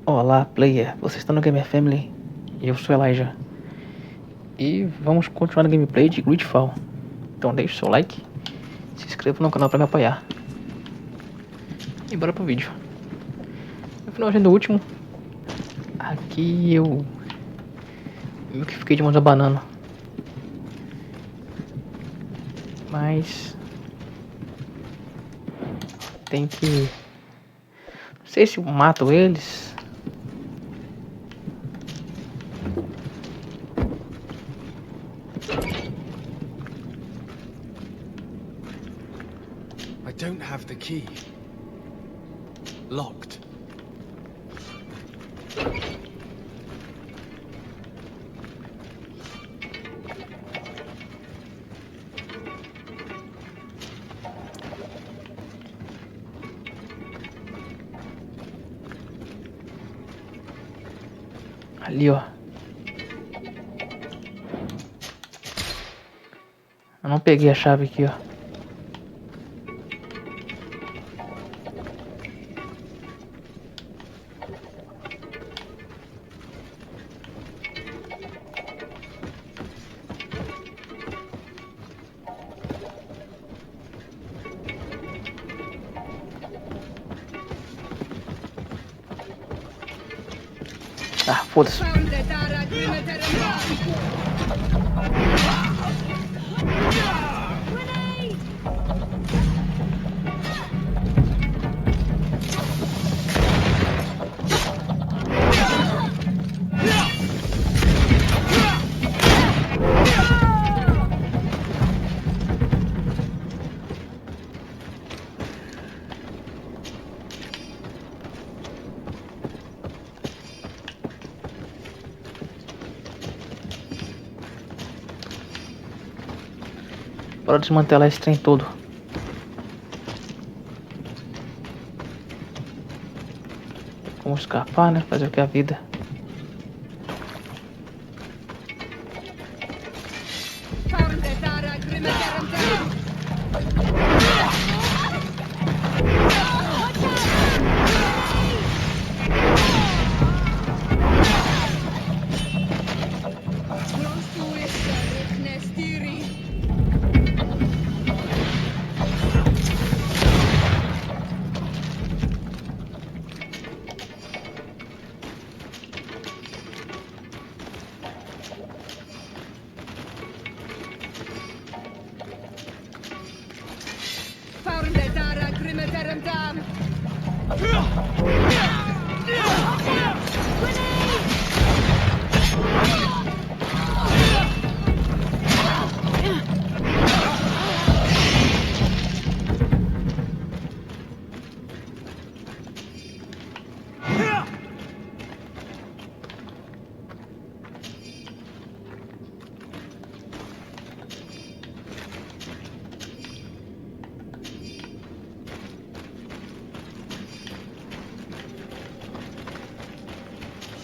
Olá, player. Você está no Gamer Family e eu sou Elijah. E vamos continuar no gameplay de Greedfall. Então deixe seu like, se inscreva no canal para me apoiar. E bora pro vídeo. No finalzinho do último, aqui eu meio que fiquei de mãos abanando. Mas tem que... Não sei se eu mato eles. I don't have the key. Locked. Ali, ó. Eu não peguei a chave aqui, ó. Ah, foda-se. Bora desmantelar esse trem todo. Como escapar, né? Fazer o que é a vida.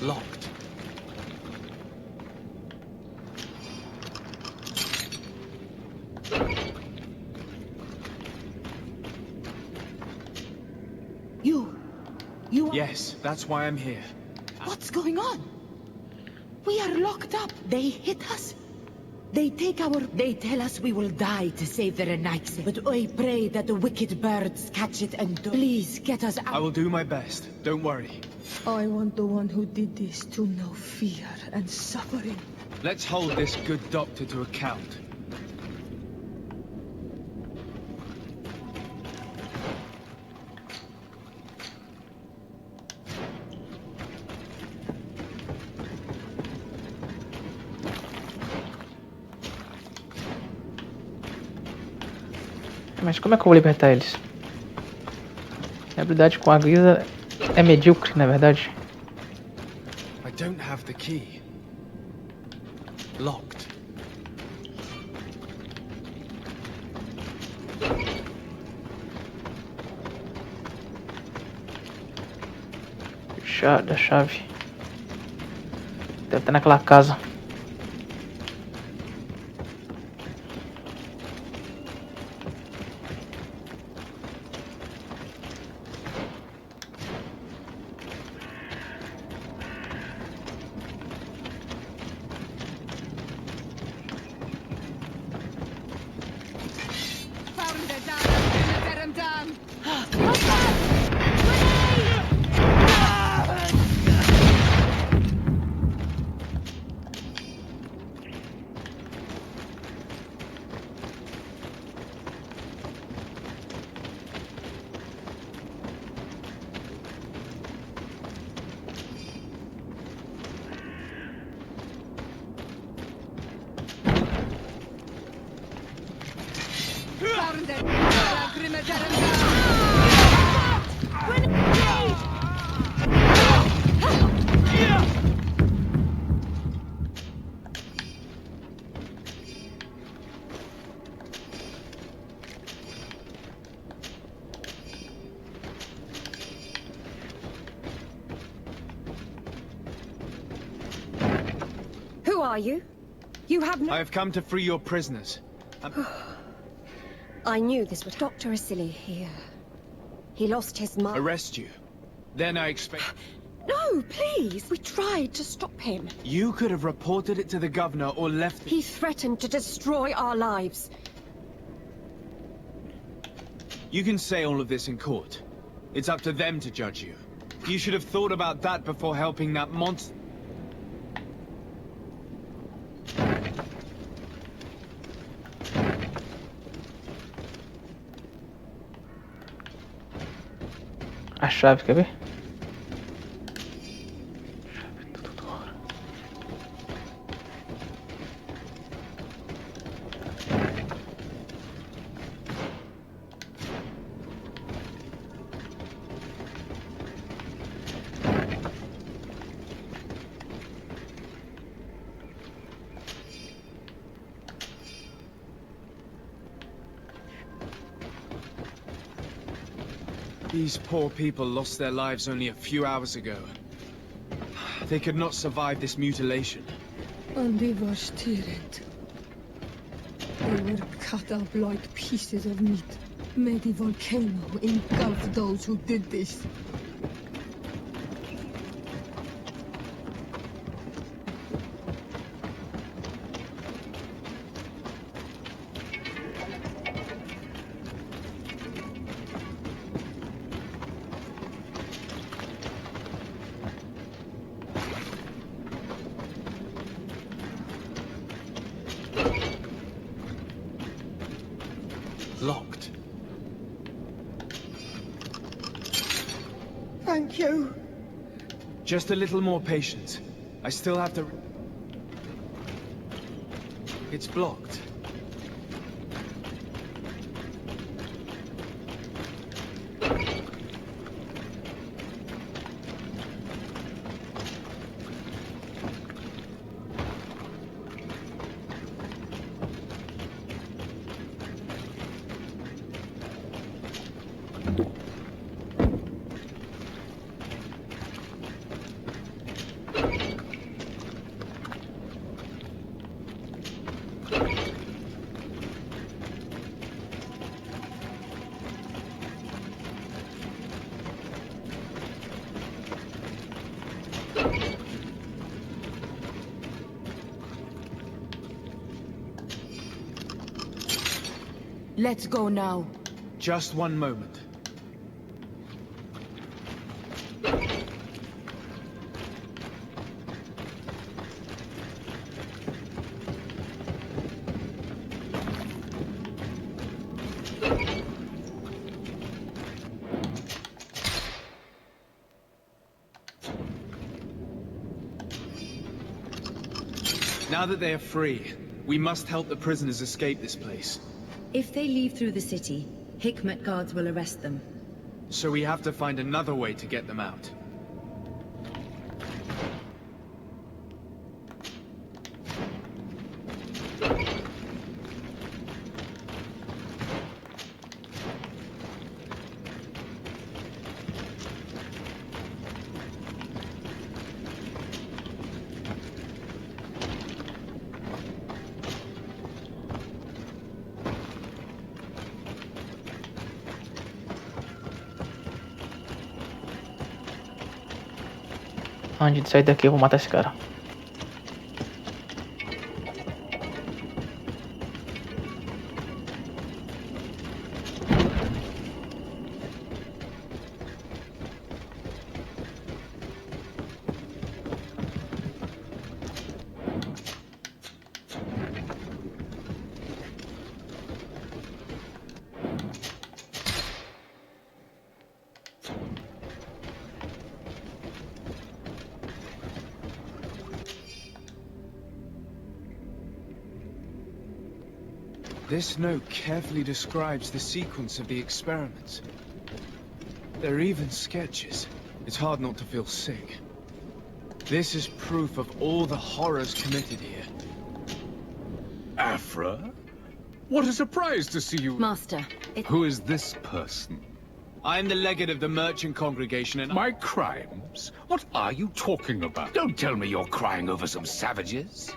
Locked. You are... Yes, that's why I'm here. What's going on? We are locked up. They hit us. They tell us we will die to save Verenice. But I pray that the wicked birds catch it and please get us out. I will do my best. Don't worry. I want the one who did this to know fear and suffering. Let's hold this good doctor to account. Mas como é que eu vou libertar eles? Minha habilidade com a grisa é medíocre, na verdade. I don't have the key. Locked. Da chave. Deve estar naquela casa. Who are you? You have no... I have come to free your prisoners. I knew this would... Dr. Asili here. He lost his mind. Arrest you. Then I expect... No, please! We tried to stop him. You could have reported it to the governor or left... He threatened to destroy our lives. You can say all of this in court. It's up to them to judge you. You should have thought about that before helping that monster... A chave, quer ver? These poor people lost their lives only a few hours ago. They could not survive this mutilation. And they were stirred. They were cut up like pieces of meat. May the volcano engulf those who did this. Locked. Thank you. Just a little more patience. I still have to... It's blocked. Let's go now. Just one moment. Now that they are free, we must help the prisoners escape this place. If they leave through the city, Hikmet guards will arrest them. So we have to find another way to get them out. Antes de sair daqui eu vou matar esse cara. This note carefully describes the sequence of the experiments. There are even sketches. It's hard not to feel sick. This is proof of all the horrors committed here. Afra? What a surprise to see you. Master, Who is this person? I am the legate of the merchant congregation and My crimes? What are you talking about? Don't tell me you're crying over some savages.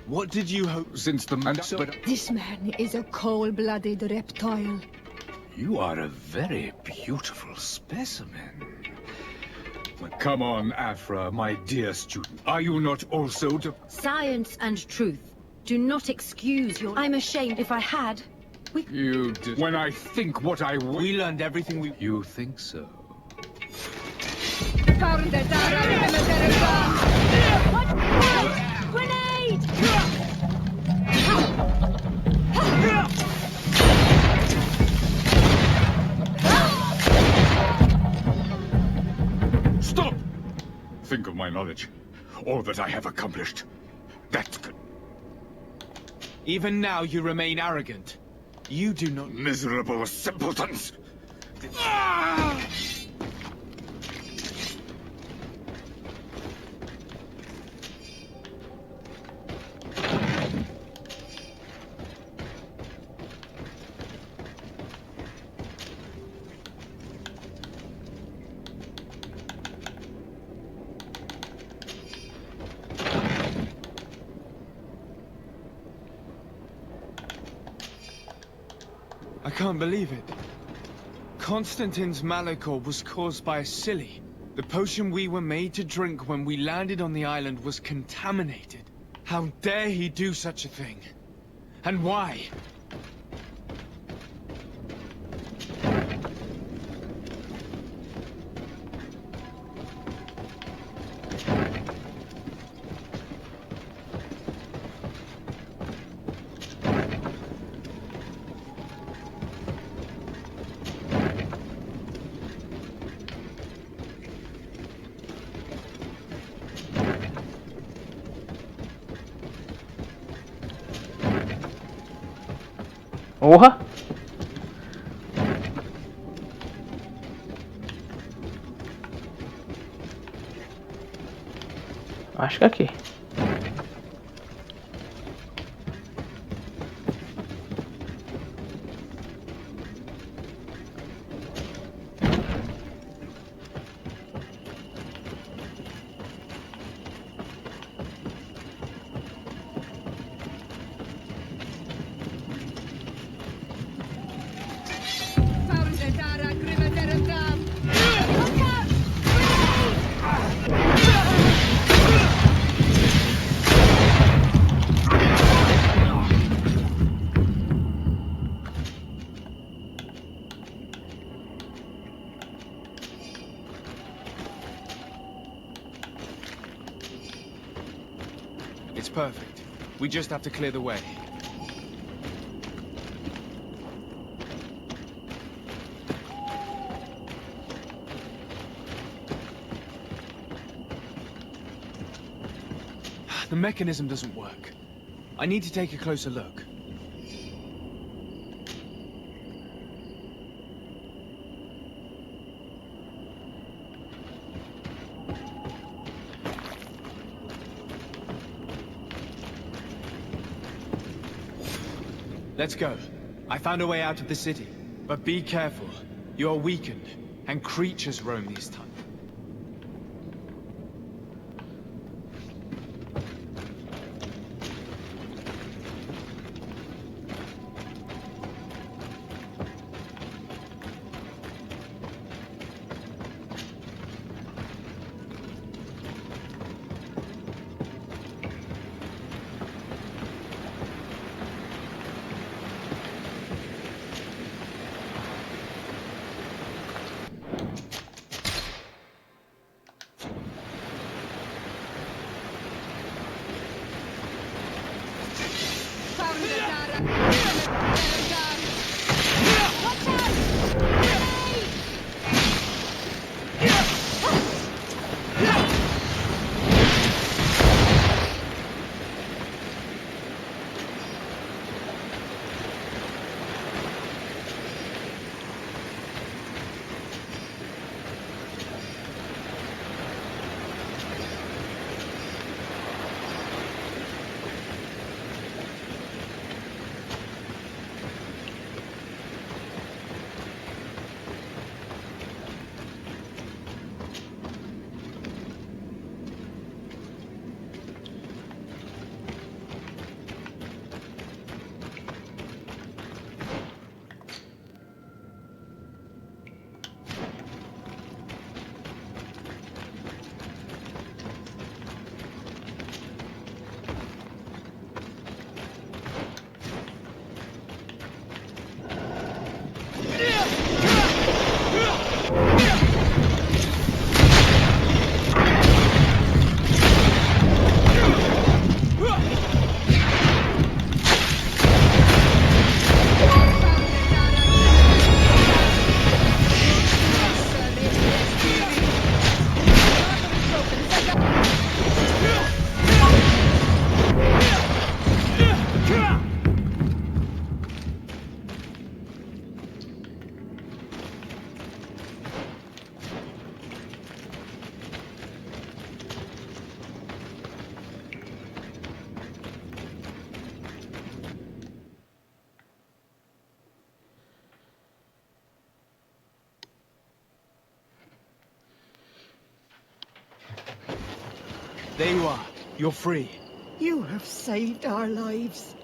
What did you hope? Since the man... But This man is a cold-blooded reptile. you are a very beautiful specimen. But come on, Afra, my dear student. Are you not also to... science and truth do not excuse your... I'm ashamed. If I had, You did... When I think what I would... We learned everything we... You think so? What? Grenade! Stop! Think of my knowledge. All that I have accomplished. That's good. Even now you remain arrogant. You do not... Miserable simpletons! I can't believe it. Constantine's malachor was caused by a silly. The potion we were made to drink when we landed on the island was contaminated. How dare he do such a thing? And why? Porra! Acho que é aqui. It's perfect. We just have to clear the way. The mechanism doesn't work. I need to take a closer look. Let's go. I found a way out of the city. But be careful. You are weakened, and creatures roam these tunnels. There you are. You're free. You have saved our lives.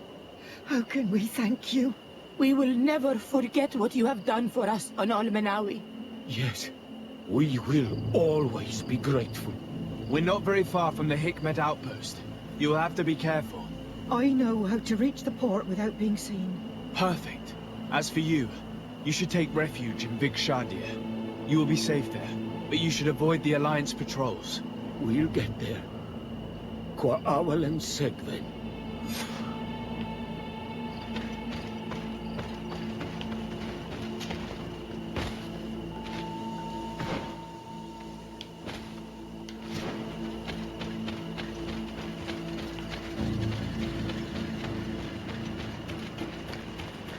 How can we thank you? We will never forget what you have done for us on Almenawi. Yes, we will always be grateful. We're not very far from the Hikmet outpost. You'll have to be careful. I know how to reach the port without being seen. Perfect. As for you, you should take refuge in Vigshadie. You will be safe there, but you should avoid the Alliance patrols. We'll get there. Qua awal and segven.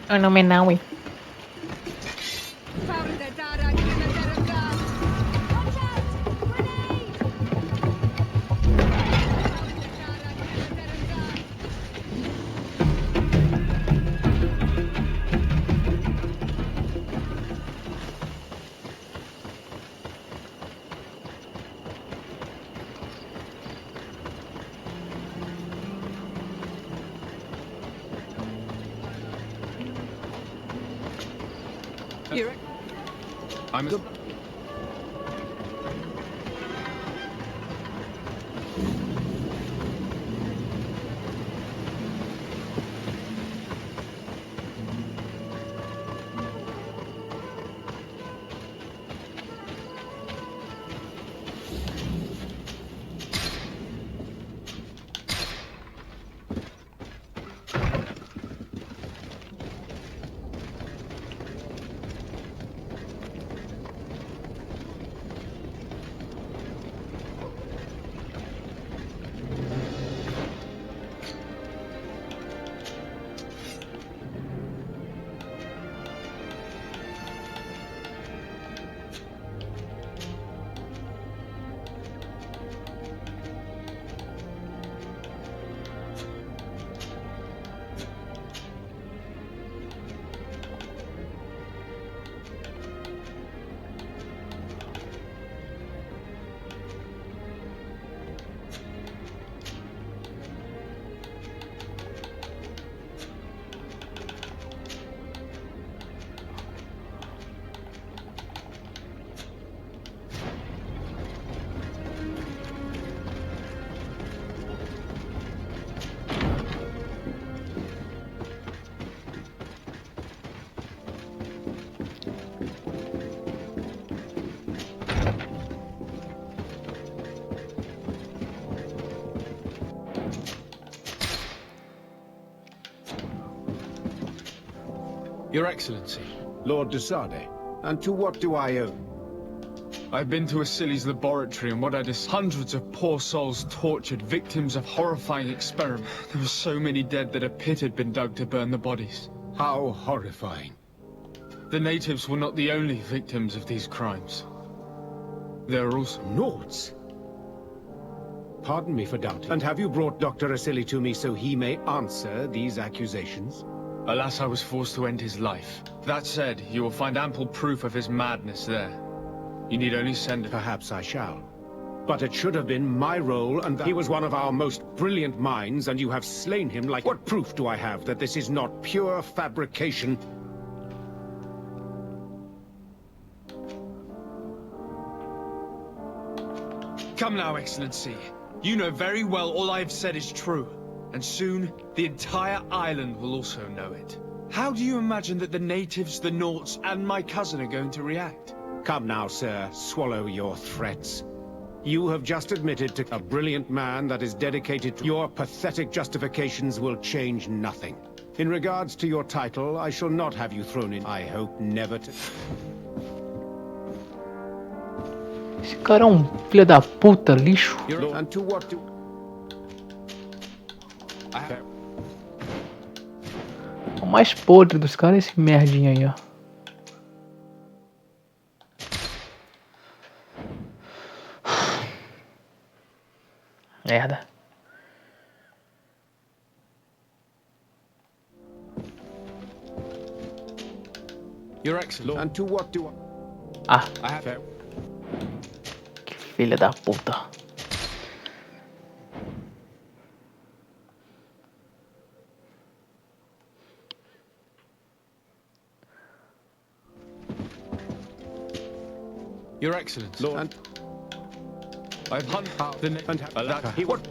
Almenawi. I'm a... Your Excellency. Lord de Sade, and to what do I owe? I've been to Asili's laboratory and what I discovered. Hundreds of poor souls tortured, victims of horrifying experiments. There were so many dead that a pit had been dug to burn the bodies. How horrifying. The natives were not the only victims of these crimes. There are also... Nauts? Pardon me for doubting. And have you brought Dr. Asili to me so he may answer these accusations? Alas, I was forced to end his life. That said, you will find ample proof of his madness there. You need only send it. Perhaps I shall. But it should have been my role, and he was one of our most brilliant minds, and you have slain him like... What proof do I have that this is not pure fabrication? Come now, Excellency. You know very well all I have said is true. And soon, the entire island will also know it. How do you imagine that the natives, the Nauts, and my cousin are going to react? Come now, sir. Swallow your threats. You have just admitted to a brilliant man that is dedicated to... Your pathetic justifications will change nothing. In regards to your title, I shall not have you thrown in. I hope never to... Esse cara é filho da puta, lixo. And to what do... O mais podre dos caras é esse merdinha aí, ó. Merda. Your Excellency. And to what do Ah, I have... que filha da puta. Your Excellency. Lord, I've hunted the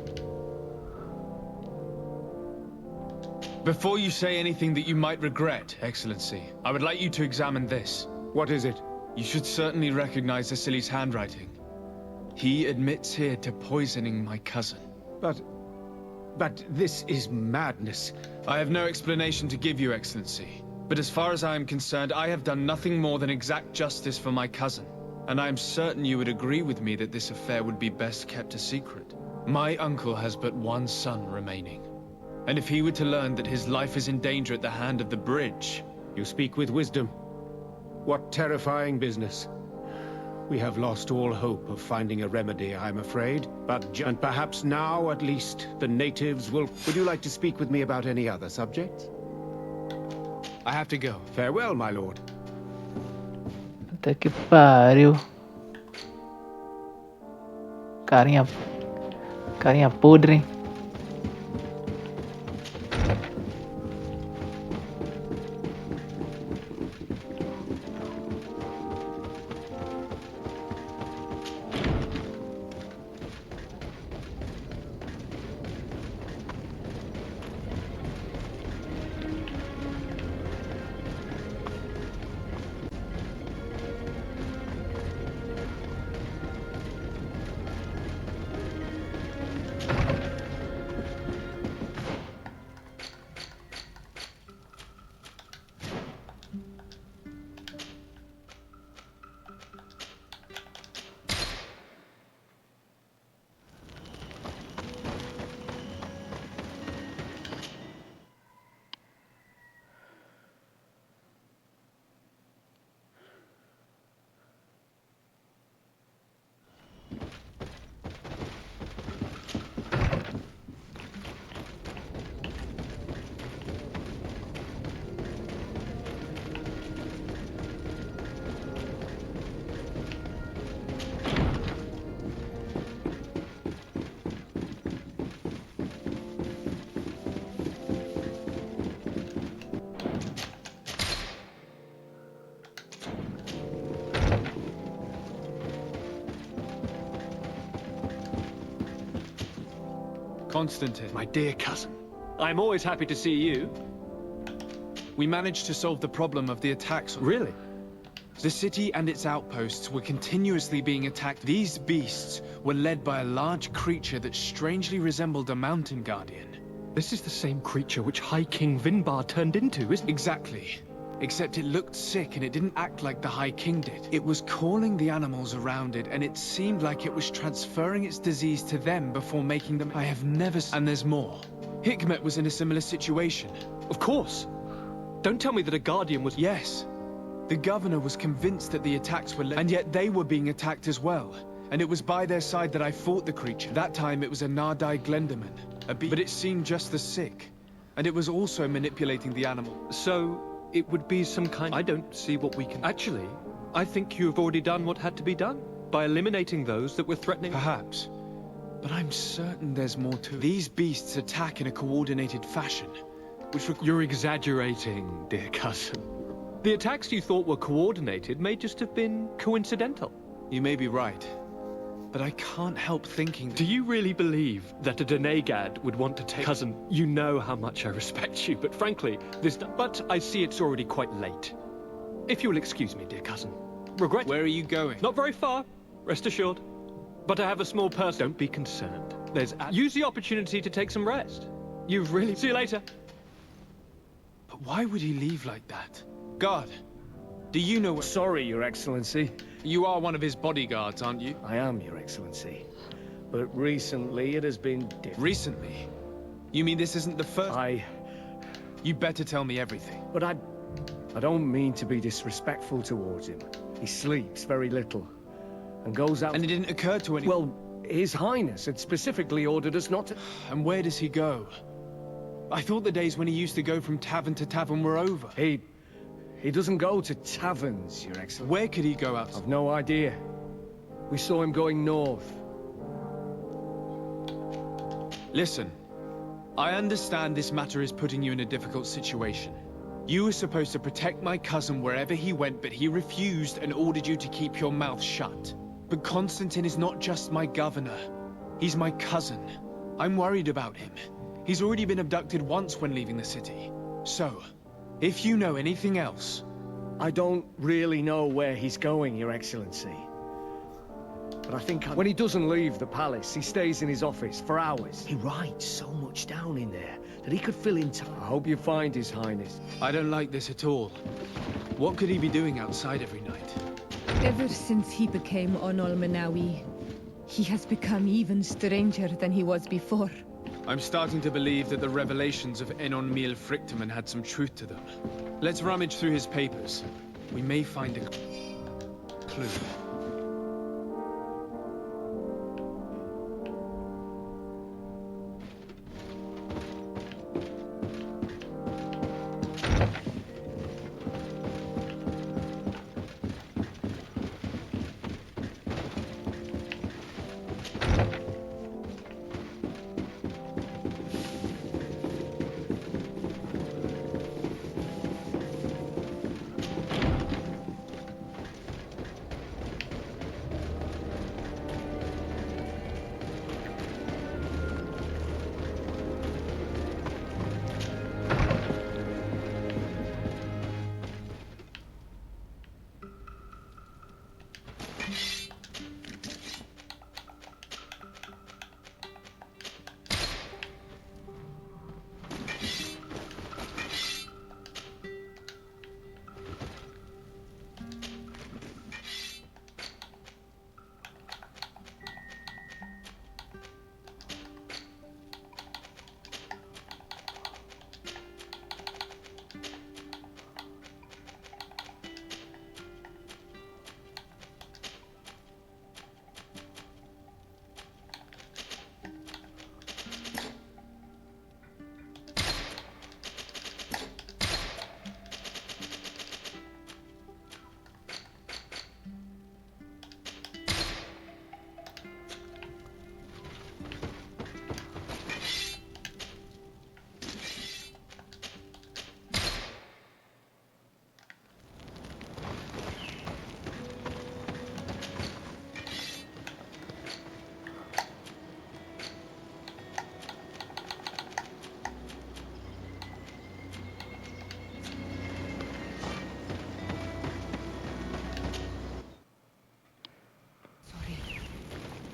Before you say anything that you might regret, Excellency, I would like you to examine this. what is it? You should certainly recognize Vasili's handwriting. He admits here to poisoning my cousin. But this is madness. I have no explanation to give you, Excellency. But as far as I am concerned, I have done nothing more than exact justice for my cousin. And I am certain you would agree with me that this affair would be best kept a secret. My uncle has but one son remaining. And if he were to learn that his life is in danger at the hand of the bridge... You speak with wisdom. What terrifying business. We have lost all hope of finding a remedy, I'm afraid. And perhaps now, at least, the natives will... Would you like to speak with me about any other subjects? I have to go. Farewell, my lord. Até que pariu. Carinha podre. Constantine, My dear cousin, I'm always happy to see you. we managed to solve the problem of the attacks on... Really? The city and its outposts were continuously being attacked. These beasts were led by a large creature that strangely resembled a mountain guardian. This is the same creature which High King Vinbar turned into, isn't it? Exactly. Except it looked sick and it didn't act like the High King did. It was calling the animals around it and it seemed like it was transferring its disease to them before making them... I have never... And there's more. Hikmet was in a similar situation. Of course. Don't tell me that a guardian was... Yes. The governor was convinced that the attacks were... And yet they were being attacked as well. And it was by their side that I fought the creature. That time it was a Nardai Glenderman. But it seemed just as sick. And it was also manipulating the animal. So... it would be some kind... I don't see what we can... Actually, I think you've already done what had to be done. By eliminating those that were threatening... Perhaps. But I'm certain there's more to it. These beasts attack in a coordinated fashion. Which... You're exaggerating, dear cousin. The attacks you thought were coordinated may just have been coincidental. You may be right. But I can't help thinking... Do you really believe that a Denegad would want to take... Cousin, you know how much I respect you, but frankly, this... But I see it's already quite late. If you'll excuse me, dear cousin. Regret... Where are you going? Not very far, rest assured. But I have a small purse. Don't be concerned. Use the opportunity to take some rest. You've really... See you later. But why would he leave like that? Guard, do you know what... Sorry, Your Excellency. You are one of his bodyguards, aren't you? I am, Your Excellency. But recently it has been different. Recently? You mean this isn't the first... You better tell me everything. But I don't mean to be disrespectful towards him. He sleeps very little. And goes out... And it didn't occur to anyone... Well, His Highness had specifically ordered us not to... And where does he go? I thought the days when he used to go from tavern to tavern were over. He doesn't go to taverns, Your Excellency. Where could he go out? I've no idea. We saw him going north. Listen, I understand this matter is putting you in a difficult situation. You were supposed to protect my cousin wherever he went, but he refused and ordered you to keep your mouth shut. But Constantine is not just my governor. He's my cousin. I'm worried about him. He's already been abducted once when leaving the city. So, if you know anything else... I don't really know where he's going, Your Excellency. But I think when he doesn't leave the palace, he stays in his office for hours. He writes so much down in there that he could fill in time. I hope you find His Highness. I don't like this at all. What could he be doing outside every night? Ever since he became Onol Manawi, he has become even stranger than he was before. I'm starting to believe that the revelations of Enon Mil Frictamen had some truth to them. Let's rummage through his papers. We may find a clue.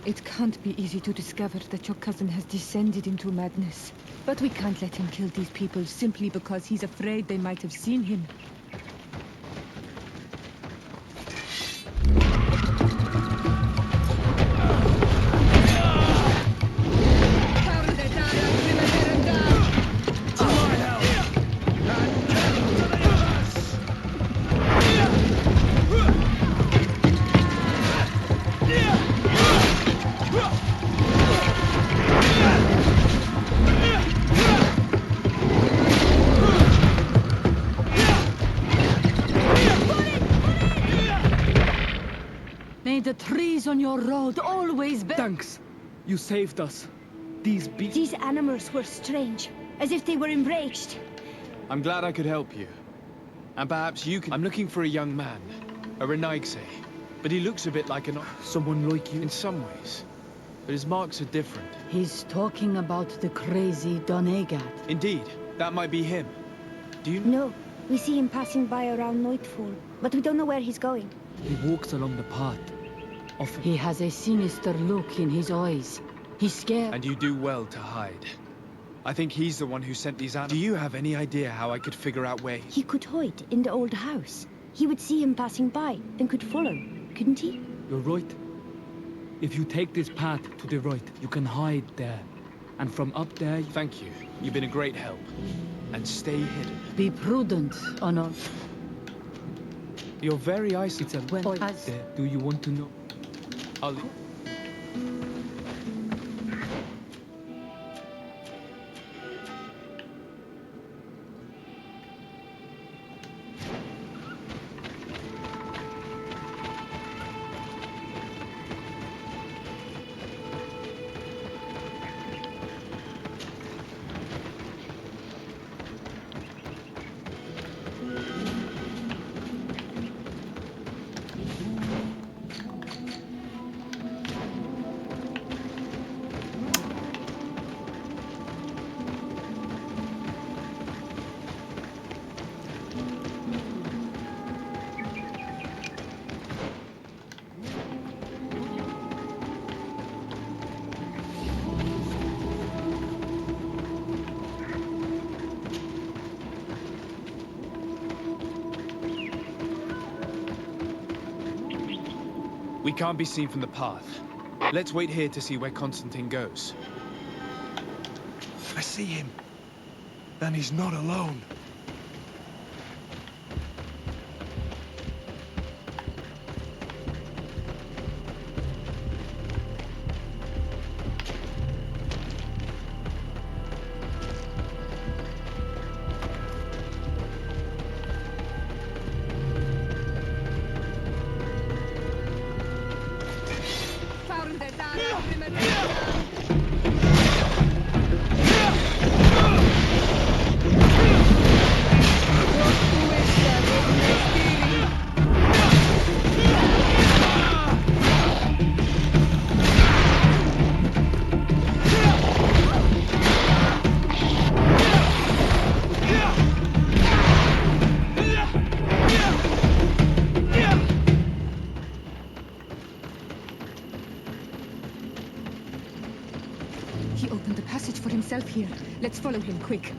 It can't be easy to discover that your cousin has descended into madness. But we can't let him kill these people simply because he's afraid they might have seen him. May the trees on your road always be— Thanks. You saved us. These beasts... These animals were strange, as if they were enraged. I'm glad I could help you. And perhaps you can... I'm looking for a young man, a Renaigse. But he looks a bit like an... Someone like you? In some ways. But his marks are different. He's talking about the crazy Donegad. Indeed, that might be him. Do you... No, we see him passing by around nightfall, but we don't know where he's going. He walks along the path. Often. He has a sinister look in his eyes. He's scared. And you do well to hide. I think he's the one who sent these animals. Do you have any idea how I could figure out where He could hide in the old house. He would see him passing by, then could follow, couldn't he? You're right. If you take this path to the right, you can hide there. And from up there... Thank you. You've been a great help. And stay hidden. Be prudent, Onol. You're very icy. It's a well there. Do you want to know? I'll... We can't be seen from the path. Let's wait here to see where Constantine goes. I see him. And he's not alone. He opened the passage for himself here. Let's follow him, quick.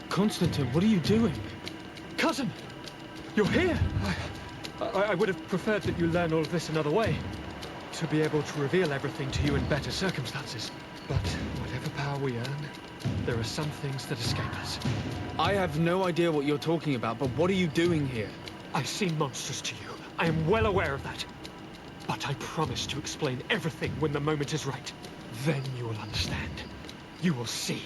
Constantine, what are you doing? Cousin! You're here! I would have preferred that you learn all of this another way. To be able to reveal everything to you in better circumstances. But whatever power we earn, there are some things that escape us. I have no idea what you're talking about, but what are you doing here? I seem monstrous to you. I am well aware of that. But I promise to explain everything when the moment is right. Then you will understand. You will see.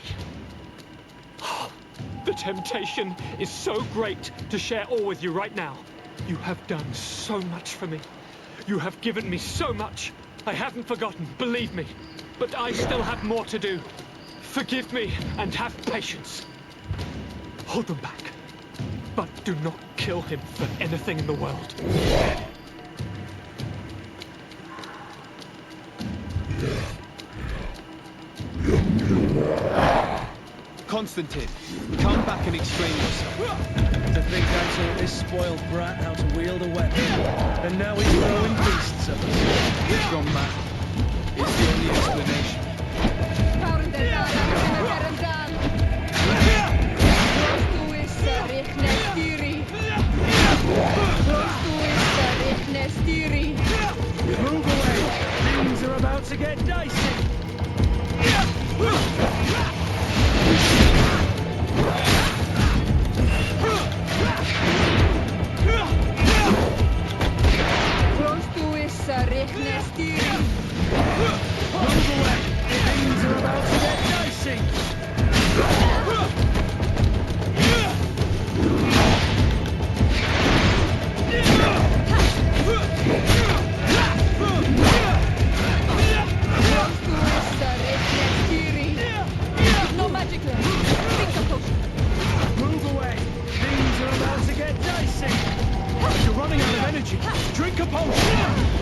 The temptation is so great to share all with you right now. You have done so much for me. You have given me so much. I haven't forgotten, believe me. But I still have more to do. Forgive me and have patience. Hold them back. But do not kill him for anything in the world. Constantine, come back and explain yourself. To think I taught this spoiled brat how to wield a weapon, and now he's throwing beasts at us. He's gone mad. It's the only explanation. Move away! Things are about to get dicey! Move away! Things are about to get dicey! No magic left. Think a potion. Move away! Things are about to get dicey! You're running out of energy! Drink a potion!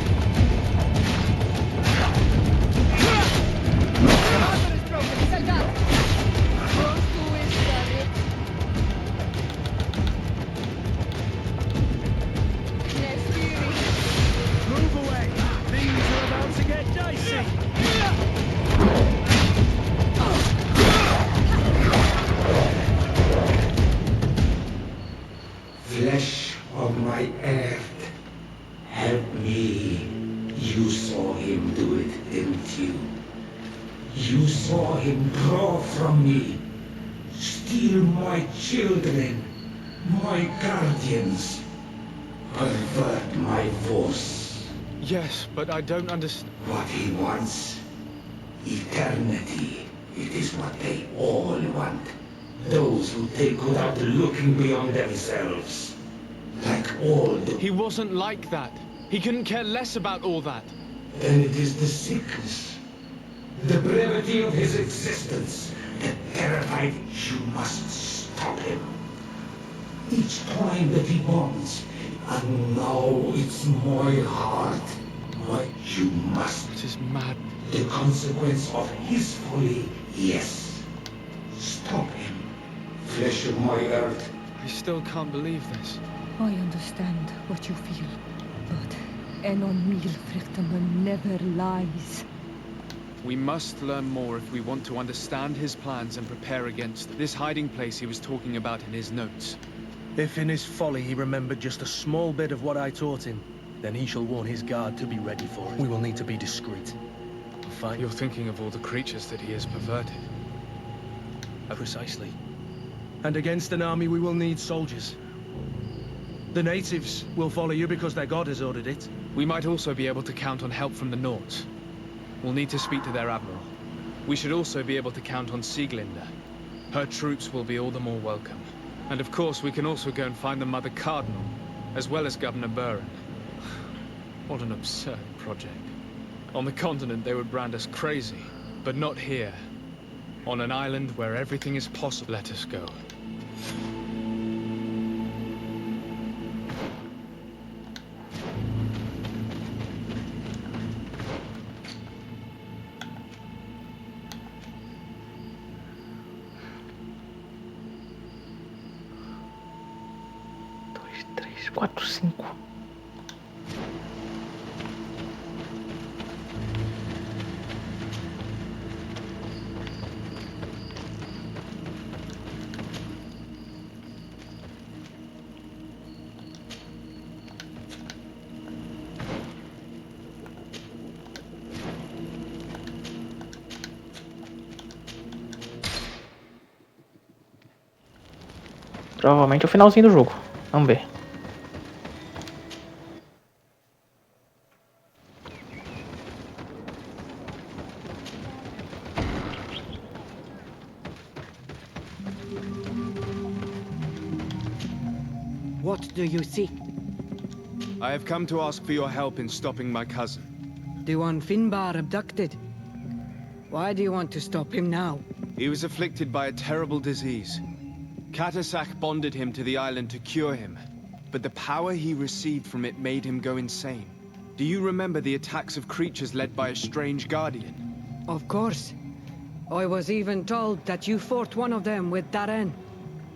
Move away! Things are about to get dicey! Flesh of my earth, help me. You saw him do it, didn't you? You saw him draw from me, steal my children, my guardians. Pervert my force. Yes, but I don't understand. What he wants? Eternity. It is what they all want. Those who take without looking beyond themselves. Like all the... He wasn't like that. He couldn't care less about all that. Then it is the sickness. The brevity of his existence that terrified. You must stop him. Each time that he bonds, and now it's my heart. You must. It is mad. The consequence of his folly, yes. Stop him. Flesh of my earth. I still can't believe this. I understand what you feel, but Enon Milfrichtenman never lies. We must learn more if we want to understand his plans and prepare against this hiding place he was talking about in his notes. If in his folly he remembered just a small bit of what I taught him, then he shall warn his guard to be ready for it. We will need to be discreet. Fine. You're thinking of all the creatures that he has perverted. Precisely. And against an army we will need soldiers. The natives will follow you because their god has ordered it. We might also be able to count on help from the Nords. We'll need to speak to their admiral. We should also be able to count on Sieglinde. Her troops will be all the more welcome. And of course, we can also go and find the Mother Cardinal, as well as Governor Buren. What an absurd project. On the continent, they would brand us crazy, but not here. On an island where everything is possible, let us go. Quatro, cinco. Provavelmente é o finalzinho do jogo. Vamos ver. What do you seek? I have come to ask for your help in stopping my cousin. The one Finbar abducted? Why do you want to stop him now? He was afflicted by a terrible disease. Katasak bonded him to the island to cure him, but the power he received from it made him go insane. Do you remember the attacks of creatures led by a strange guardian? Of course. I was even told that you fought one of them with Darren.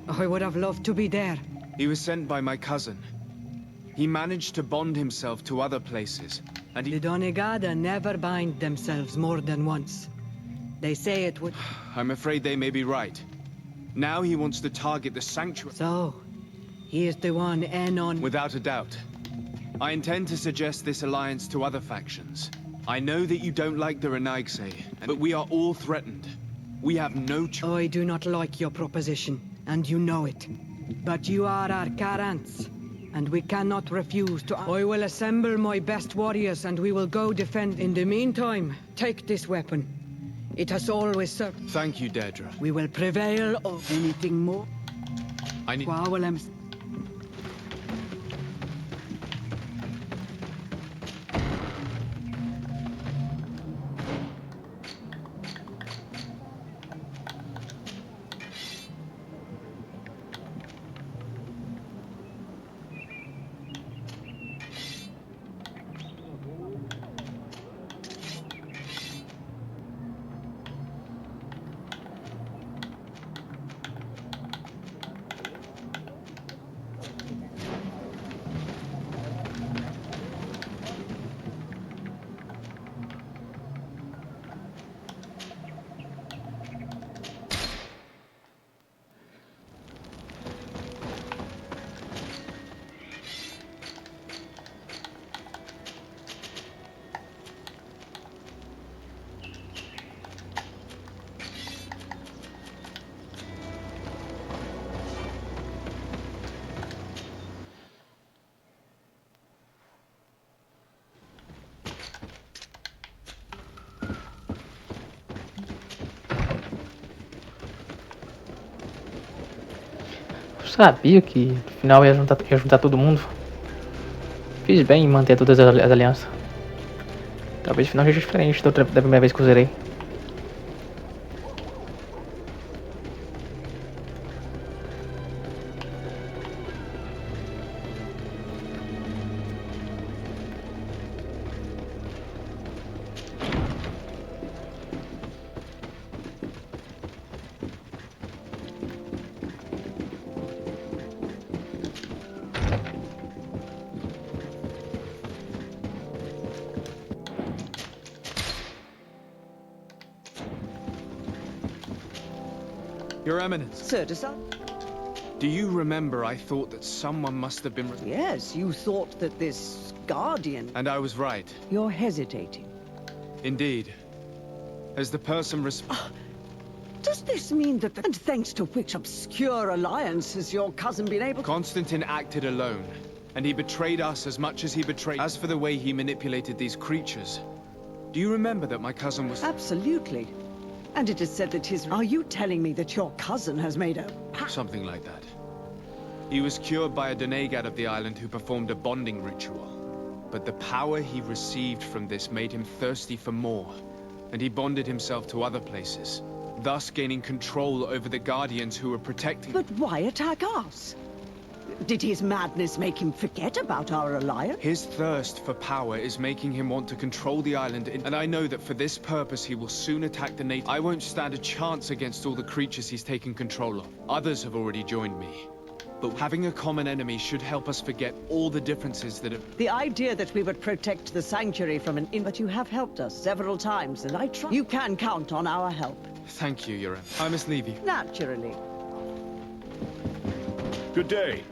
I would have loved to be there. He was sent by my cousin. He managed to bond himself to other places, and The Donegada never bind themselves more than once. They say it would... I'm afraid they may be right. Now he wants to target the sanctuary. So, he is the one Enon... Without a doubt. I intend to suggest this alliance to other factions. I know that you don't like the Renaigse, but we are all threatened. We have no choice. I do not like your proposition, and you know it. But you are our Karants, and we cannot refuse to... I will assemble my best warriors, and we will go defend. In the meantime, take this weapon. It has always served. Thank you, Deirdre. We will prevail of anything more. I need... sabia que no final ia juntar todo mundo. Fiz bem em manter todas as alianças. Talvez o final seja diferente da primeira vez que eu zerei. Your Eminence. Sir, do you remember I thought that someone must have been... Yes, you thought that this guardian... And I was right. You're hesitating. Indeed. As the person Does this mean that and thanks to which obscure alliance has your cousin been able... Constantine acted alone, and he betrayed us as much as he betrayed... As for the way he manipulated these creatures, do you remember that my cousin was... Absolutely. And it is said that his... Are you telling me that your cousin has made a... Something like that. He was cured by a denegad of the island who performed a bonding ritual. But the power he received from this made him thirsty for more, and he bonded himself to other places, thus gaining control over the guardians who were protecting... But why attack us? Did his madness make him forget about our alliance? His thirst for power is making him want to control the island, and I know that for this purpose he will soon attack the native. I won't stand a chance against all the creatures he's taken control of. Others have already joined me. But having a common enemy should help us forget all the differences that have... The idea that we would protect the sanctuary from an but you have helped us several times, and I trust you can count on our help. Thank you, Your Honor. I must leave you. Naturally. Good day.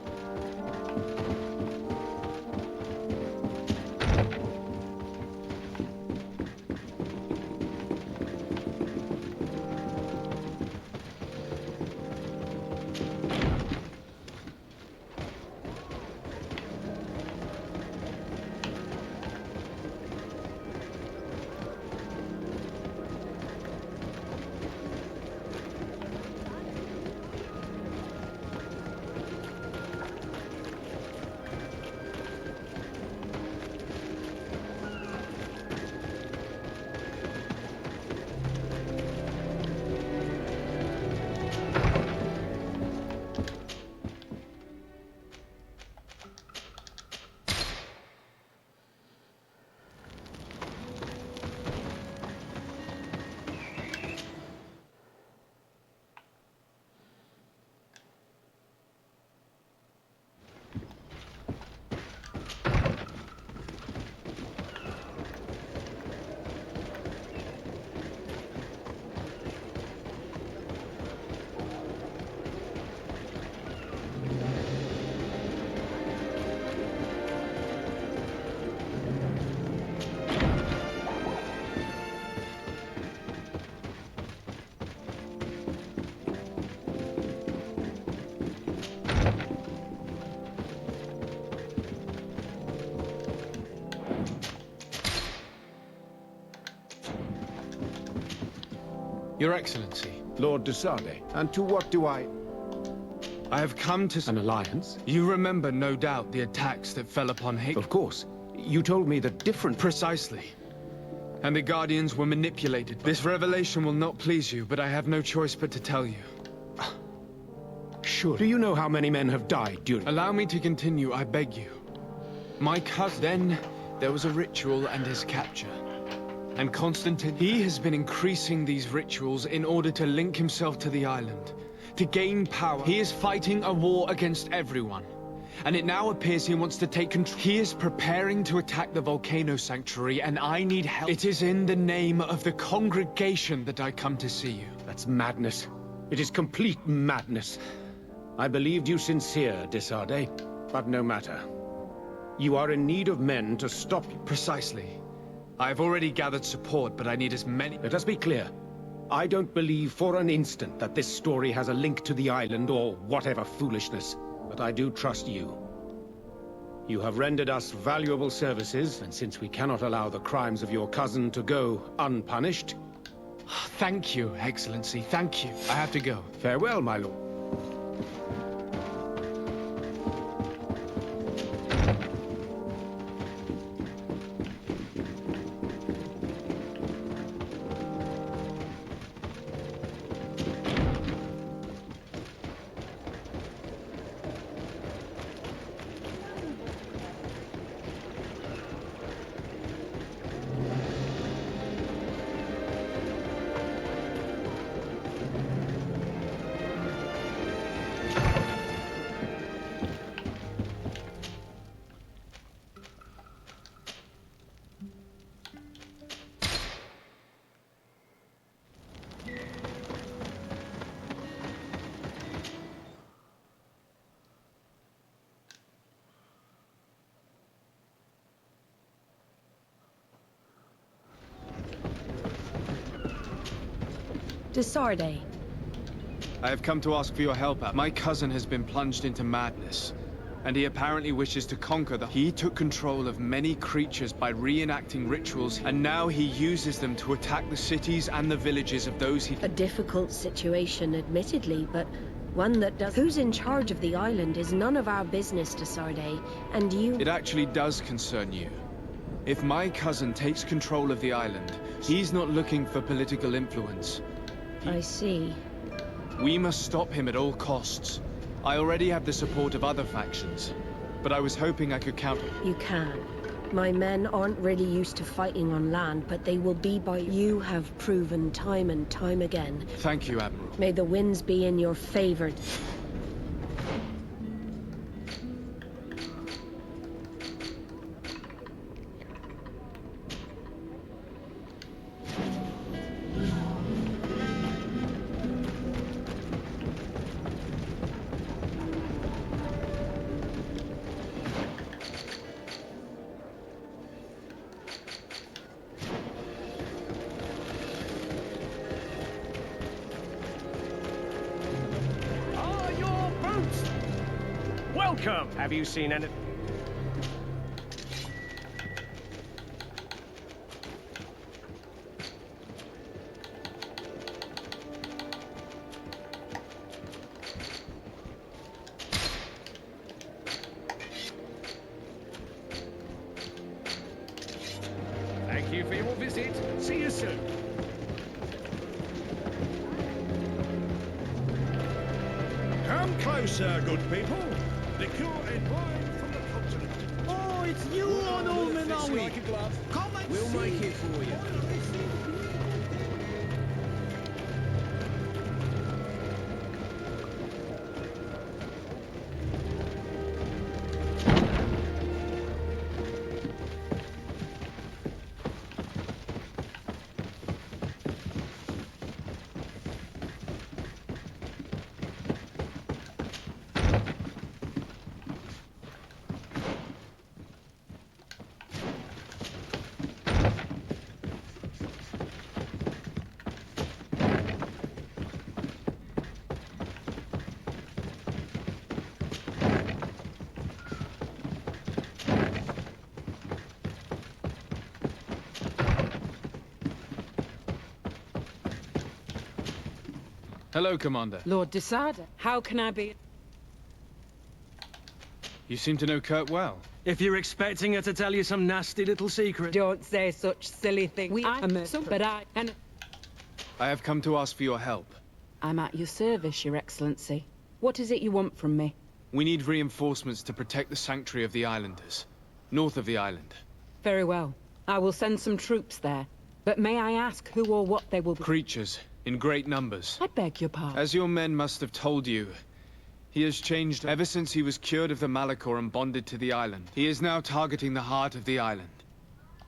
Your Excellency. Lord Desade, and to what do I have come to... An alliance? You remember, no doubt, the attacks that fell upon Hick? Of course. You told me that different... Precisely. And the Guardians were manipulated. This revelation will not please you, but I have no choice but to tell you. Sure. Do you know how many men have died during... Allow me to continue, I beg you. My cousin... Then, there was a ritual and his capture. And Constantine, he has been increasing these rituals in order to link himself to the island, to gain power. He is fighting a war against everyone. And it now appears he wants to take control. He is preparing to attack the volcano sanctuary, and I need help. It is in the name of the congregation that I come to see you. That's madness. It is complete madness. I believed you sincere, Desade, but no matter. You are in need of men to stop you. Precisely. I have already gathered support, but I need as many... Let us be clear. I don't believe for an instant that this story has a link to the island or whatever foolishness, but I do trust you. You have rendered us valuable services, and since we cannot allow the crimes of your cousin to go unpunished... Thank you, Excellency, thank you. I have to go. Farewell, my lord. Fradee. I have come to ask for your help. My cousin has been plunged into madness, and he apparently wishes to conquer the... He took control of many creatures by reenacting rituals, and now he uses them to attack the cities and the villages of those he... A difficult situation, admittedly, but one that does... Who's in charge of the island is none of our business, Fradee, and you... It actually does concern you. If my cousin takes control of the island, he's not looking for political influence. I see. We must stop him at all costs. I already have the support of other factions, but I was hoping I could count on... You can. My men aren't really used to fighting on land, but they will be by... You have proven time and time again. Thank you, Admiral. May the winds be in your favor. Welcome! Have you seen any... Thank you for your visit. See you soon. Come closer, good people. Liquor and wine from the continent. Oh, it's you on Ulman, are we? Like a glove. Come and We'll see. make it for you. Hello, Commander. Lord Deixe, how can I be... You seem to know Kurt well. If you're expecting her to tell you some nasty little secret... Don't say such silly things. I have come to ask for your help. I'm at your service, Your Excellency. What is it you want from me? We need reinforcements to protect the sanctuary of the islanders, north of the island. Very well. I will send some troops there. But may I ask who or what they will be? Creatures, in great numbers. I beg your pardon. As your men must have told you, he has changed ever since he was cured of the Malachor and bonded to the island. He is now targeting the heart of the island.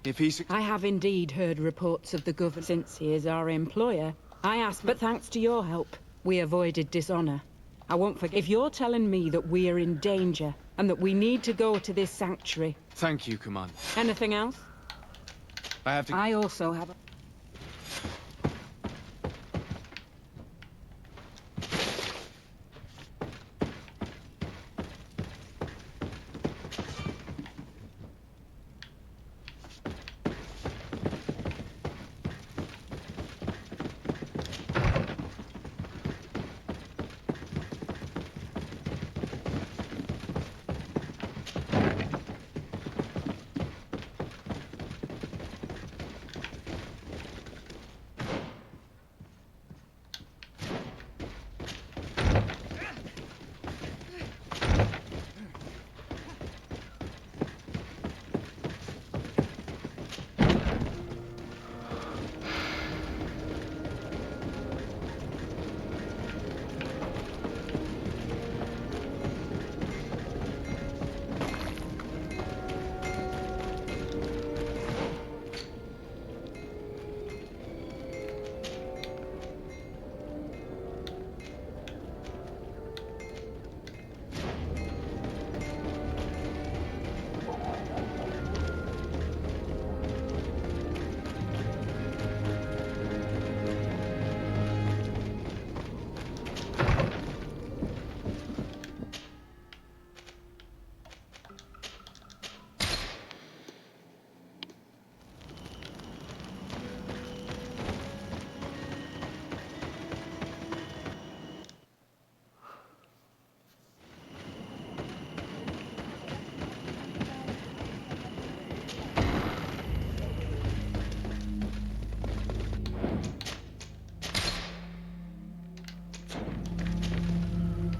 If he... I have indeed heard reports of the governor since he is our employer. I asked, but thanks to your help, we avoided dishonor. I won't forget. If you're telling me that we are in danger and that we need to go to this sanctuary... Thank you, Commander. Anything else? I have to... I also have a...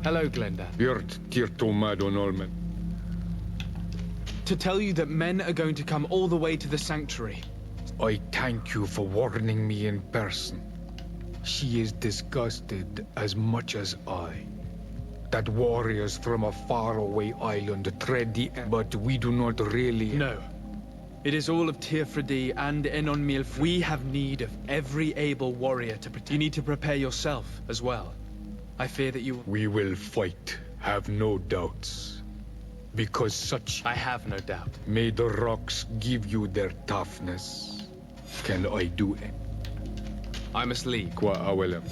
Hello, Glenda. Björt Tirtomad on Olmen. To tell you that men are going to come all the way to the sanctuary. I thank you for warning me in person. She is disgusted as much as I. That warriors from a faraway island tread the air, but we do not really... No. It is all of Teer Fradee and Enon Milf. We have need of every able warrior to protect. You need to prepare yourself as well. I fear that you... We will fight, have no doubts. Because such... I have no doubt. May the rocks give you their toughness. Can I do it? I must leave. Qua awelem.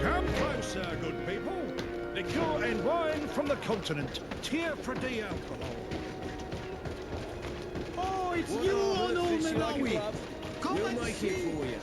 Come closer, good people. Liqueur and wine from the continent. Teer Fradee alcohol. Oh, it's you on Olmenawi. Come and make see. it for you.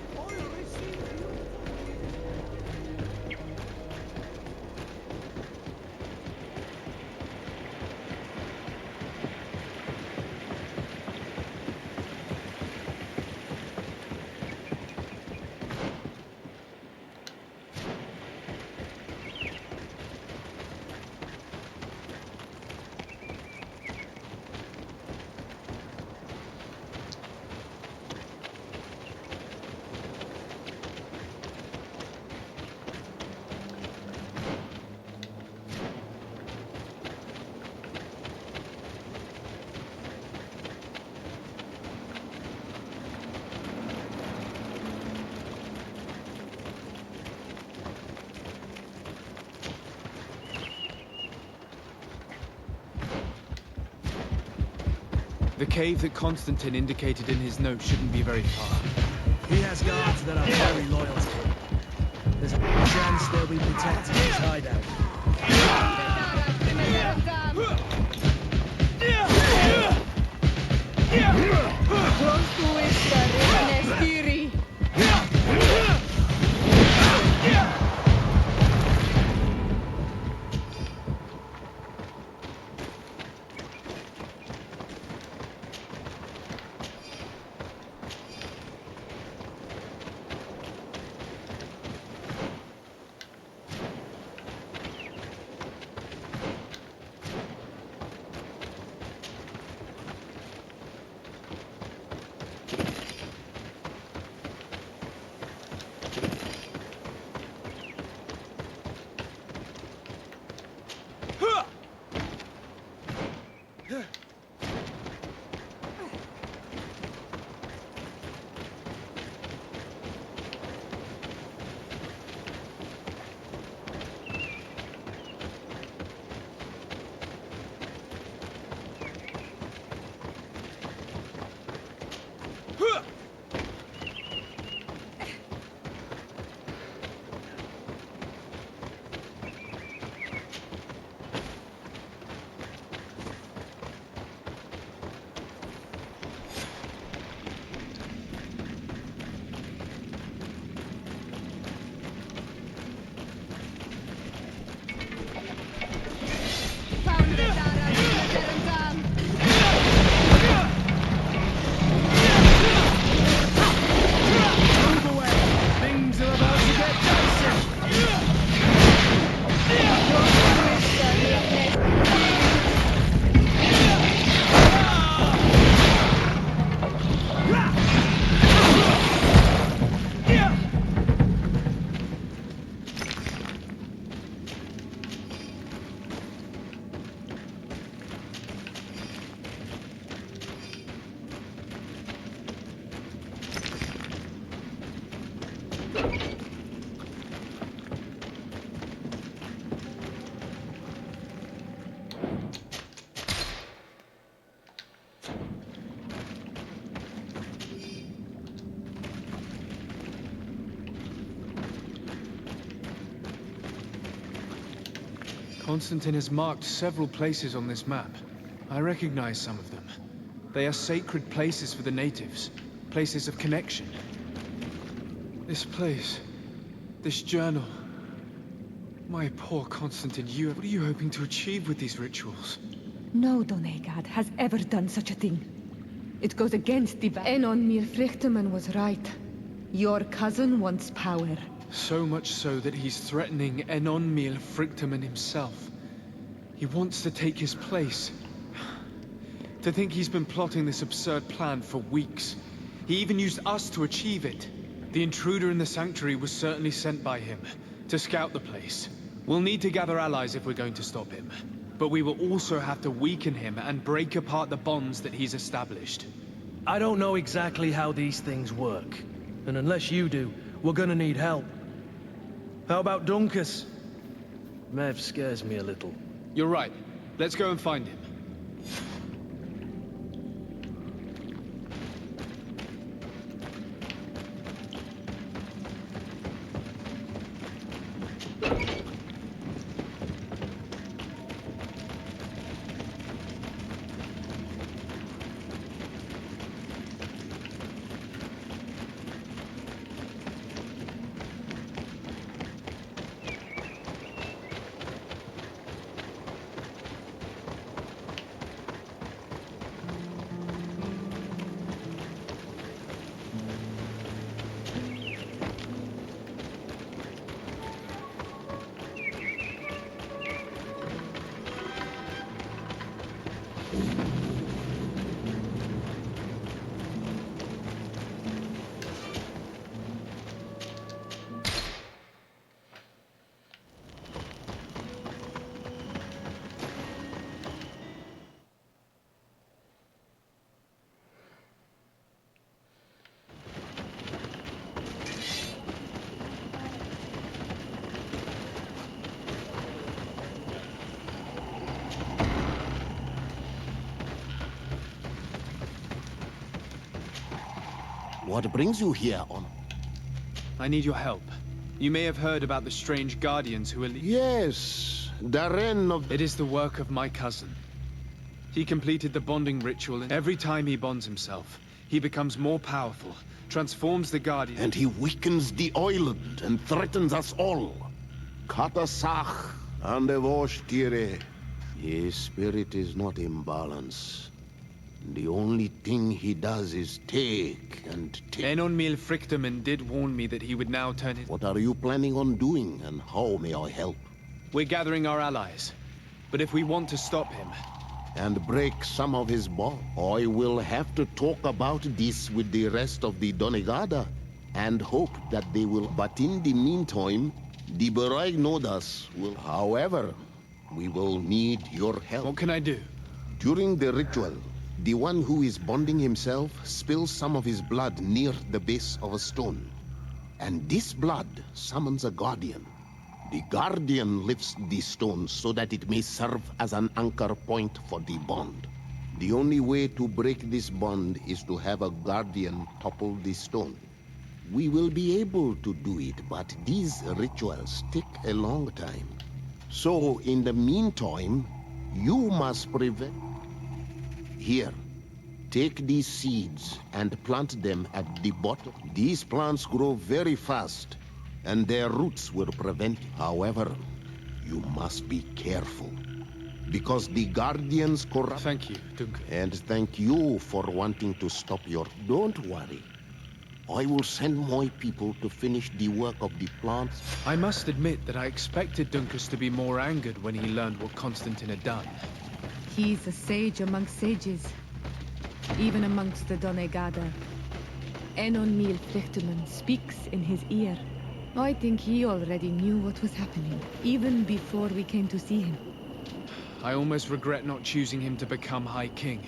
The cave that Constantine indicated in his note shouldn't be very far. He has guards that are very loyal to him. There's a chance they'll be protecting his hideout. Constantine has marked several places on this map. I recognize some of them. They are sacred places for the natives, places of connection. This place, this journal. My poor Constantine, what are you hoping to achieve with these rituals? No Donegad has ever done such a thing. It goes against the Enon Mir Frichterman was right. Your cousin wants power. So much so that he's threatening Enon Mir Frichterman himself. He wants to take his place. To think he's been plotting this absurd plan for weeks. He even used us to achieve it. The intruder in the sanctuary was certainly sent by him, to scout the place. We'll need to gather allies if we're going to stop him. But we will also have to weaken him and break apart the bonds that he's established. I don't know exactly how these things work. And unless you do, we're gonna need help. How about Dunkus? Mev scares me a little. You're right. Let's go and find him. What brings you here, On? I need your help. You may have heard about the strange guardians who are... Yes, the Wren of... It is the work of my cousin. He completed the bonding ritual, and every time he bonds himself, he becomes more powerful, transforms the guardian... And he weakens the island and threatens us all. Katasach and Teer. His spirit is not in balance. The only thing he does is take and take. Enon Mir Frichterman did warn me that he would now turn his... What are you planning on doing, and how may I help? We're gathering our allies. But if we want to stop him... And break some of his bonds, I will have to talk about this with the rest of the Donegada, and hope that they will... But in the meantime, the Brignodas will... However, we will need your help. What can I do? During the ritual, the one who is bonding himself spills some of his blood near the base of a stone. And this blood summons a guardian. The guardian lifts the stone so that it may serve as an anchor point for the bond. The only way to break this bond is to have a guardian topple the stone. We will be able to do it, but these rituals take a long time. So, in the meantime, you must prevent... Here, take these seeds and plant them at the bottom. These plants grow very fast, and their roots will prevent you. However, you must be careful, because the guardians corrupt... Thank you, Duncan. And thank you for wanting to stop your... Don't worry. I will send my people to finish the work of the plants. I must admit that I expected Dunkus to be more angered when he learned what Constantine had done. He's a sage amongst sages, even amongst the Donegada. Enon Mir Frichterman speaks in his ear. I think he already knew what was happening, even before we came to see him. I almost regret not choosing him to become High King.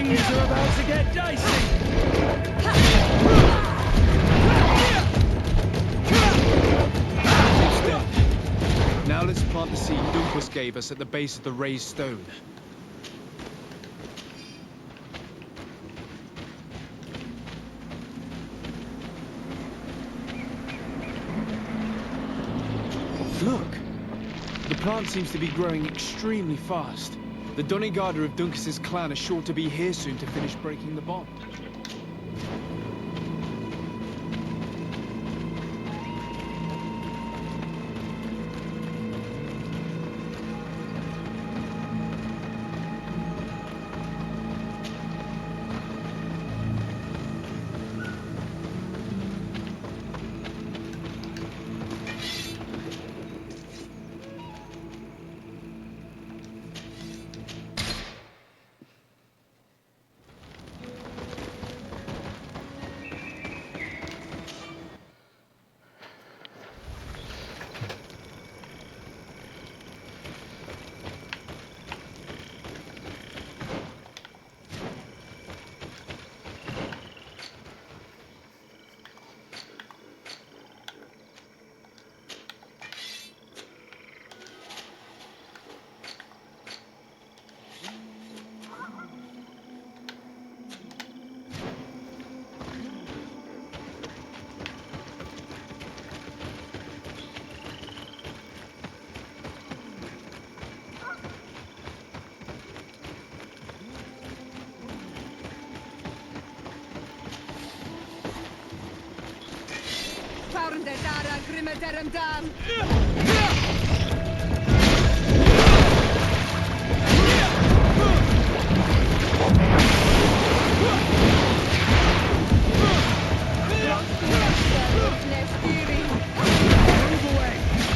Things are about to get dicey. It's dead. Now let's plant the seed Dunkus gave us at the base of the raised stone. Look! The plant seems to be growing extremely fast. The Donegada of Dunkus's clan are sure to be here soon to finish breaking the bond.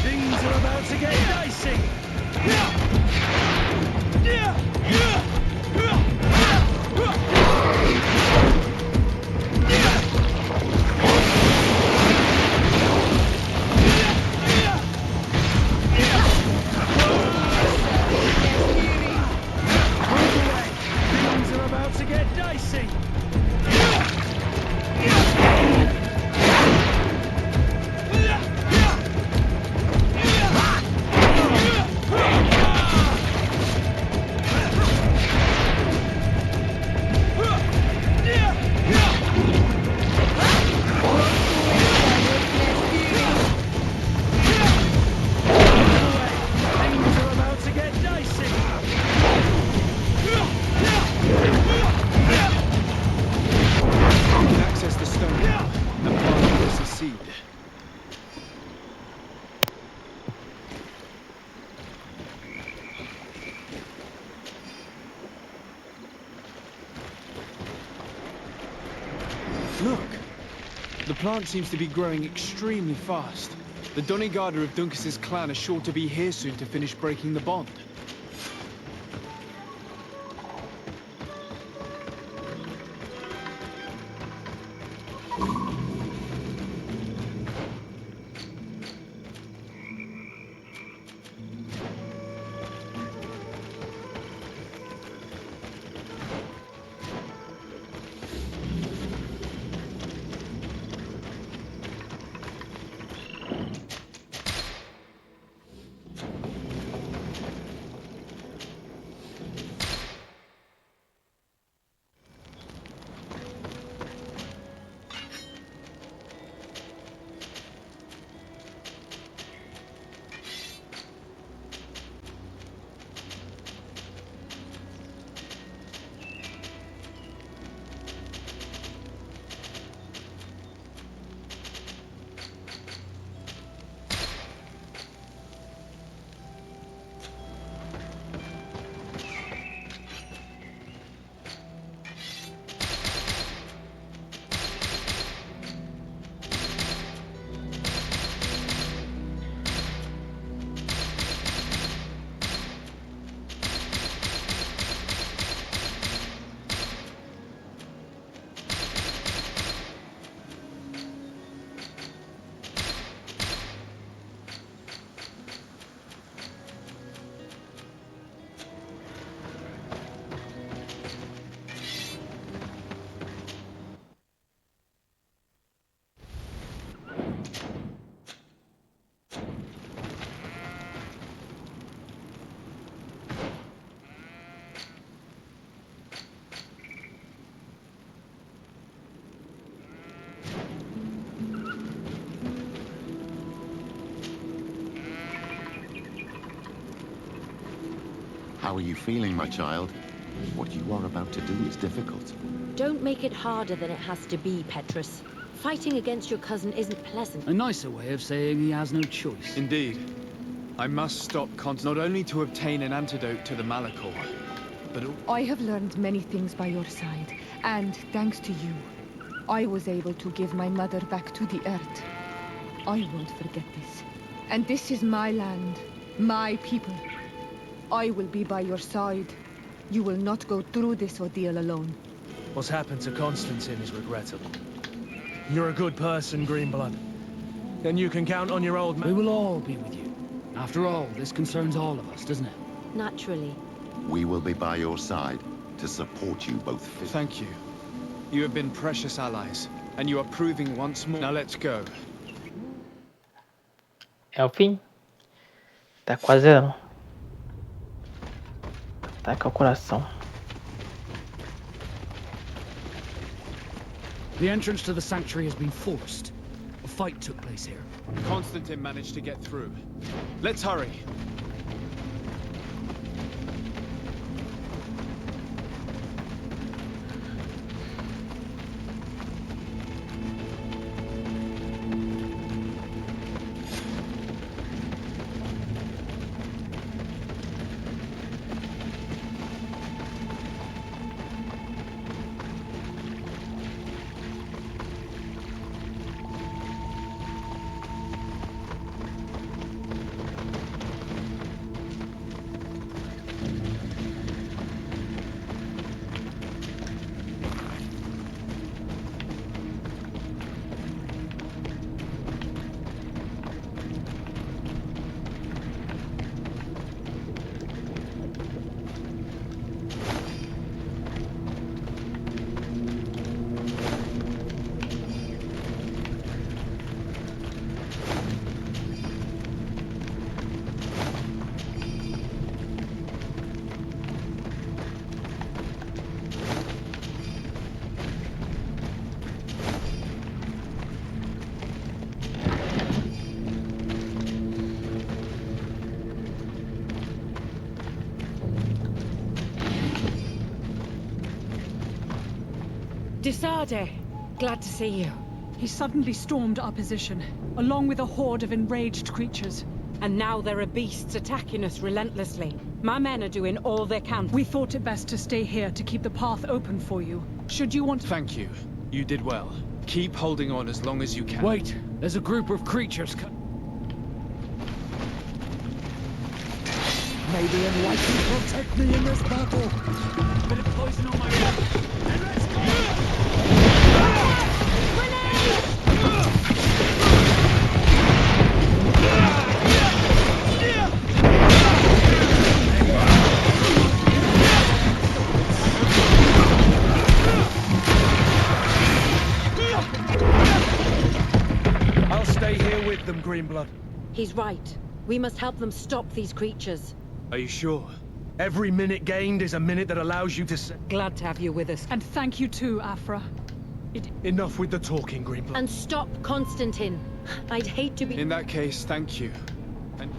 Things are about to get dicey. Look! The plant seems to be growing extremely fast. The Donegada of Dunkus's clan are sure to be here soon to finish breaking the bond. How are you feeling, my child? What you are about to do is difficult. Don't make it harder than it has to be, Petrus. Fighting against your cousin isn't pleasant. A nicer way of saying he has no choice. Indeed. I must stop Constantine, not only to obtain an antidote to the Malachor, but I have learned many things by your side, and thanks to you, I was able to give my mother back to the earth. I won't forget this. And this is my land, my people. I will be by your side. You will not go through this ordeal alone. What's happened to Constantine is regrettable. You're a good person, Greenblood. Then you can count on your old man. We will all be with you. After all, this concerns all of us, doesn't it? Naturally. We will be by your side to support you both. Thank you. You have been precious allies, and you are proving once more. Now let's go. É o fim. Tá quase zerando. Tá com o coração. The entrance to the sanctuary has been forced. A fight took place here. Constantine managed to get through. Let's hurry. Desade, glad to see you. He suddenly stormed our position, along with a horde of enraged creatures. And now there are beasts attacking us relentlessly. My men are doing all they can. We thought it best to stay here to keep the path open for you. Should you want to— Thank you. You did well. Keep holding on as long as you can. Wait, there's a group of creatures May the Enlightened protect me in this battle. Bit of poison on my way. And let's go! I'll stay here with them, Greenblood. He's right. We must help them stop these creatures. Are you sure? Every minute gained is a minute that allows you to say— Glad to have you with us. And thank you too, Afra. Enough with the talking, Greenblood. And stop Constantine. I'd hate to be— In that case, thank you. And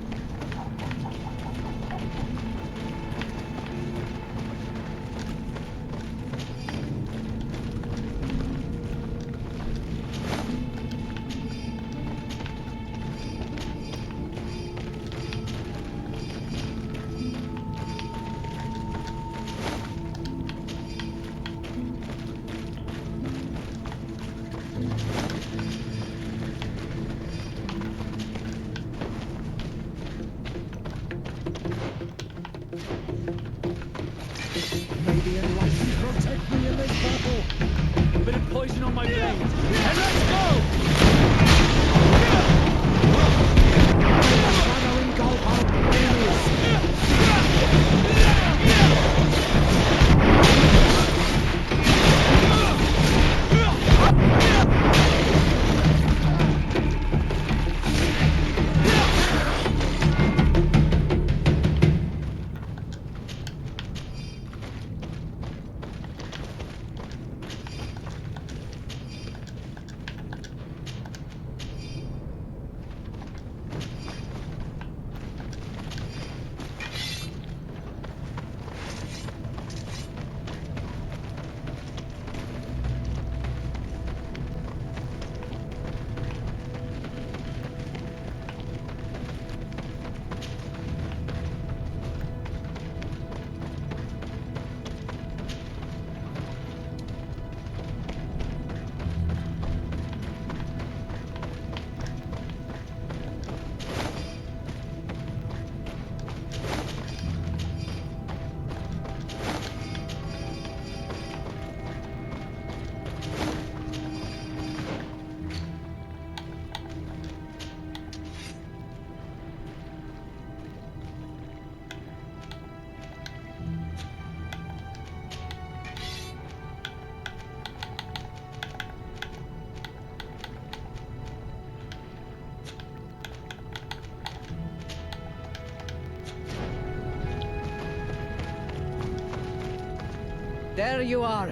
There you are.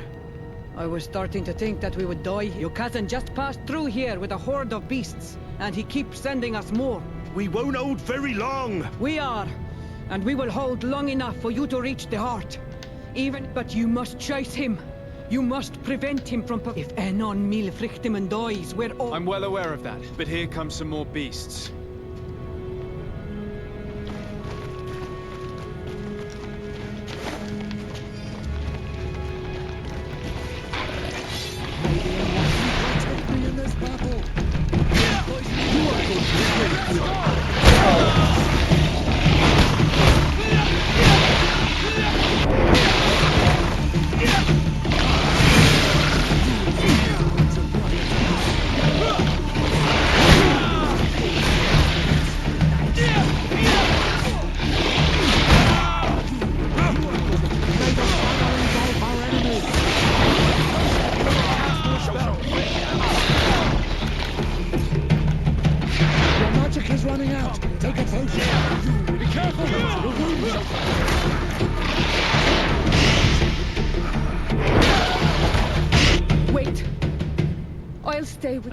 I was starting to think that we would die. Your cousin just passed through here with a horde of beasts, and he keeps sending us more. We won't hold very long. We are, and we will hold long enough for you to reach the heart. But you must chase him. You must prevent him from... If Enon Mil Frichtiman dies, we're all... I'm well aware of that, but here come some more beasts.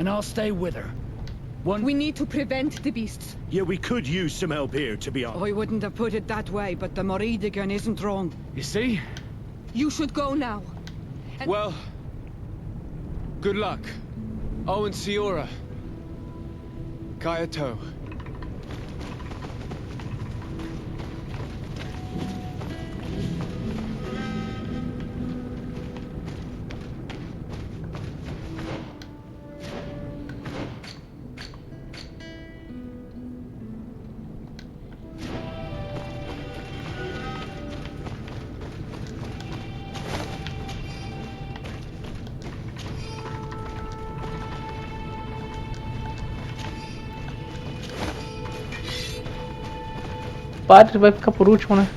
I'll stay with her. We need to prevent the beasts. Yeah, we could use some help here, to be honest. I wouldn't have put it that way, but the Moridigan isn't wrong. You see? You should go now. Well, good luck. Oh, and Siora. Kayato. Padre vai ficar por último, né?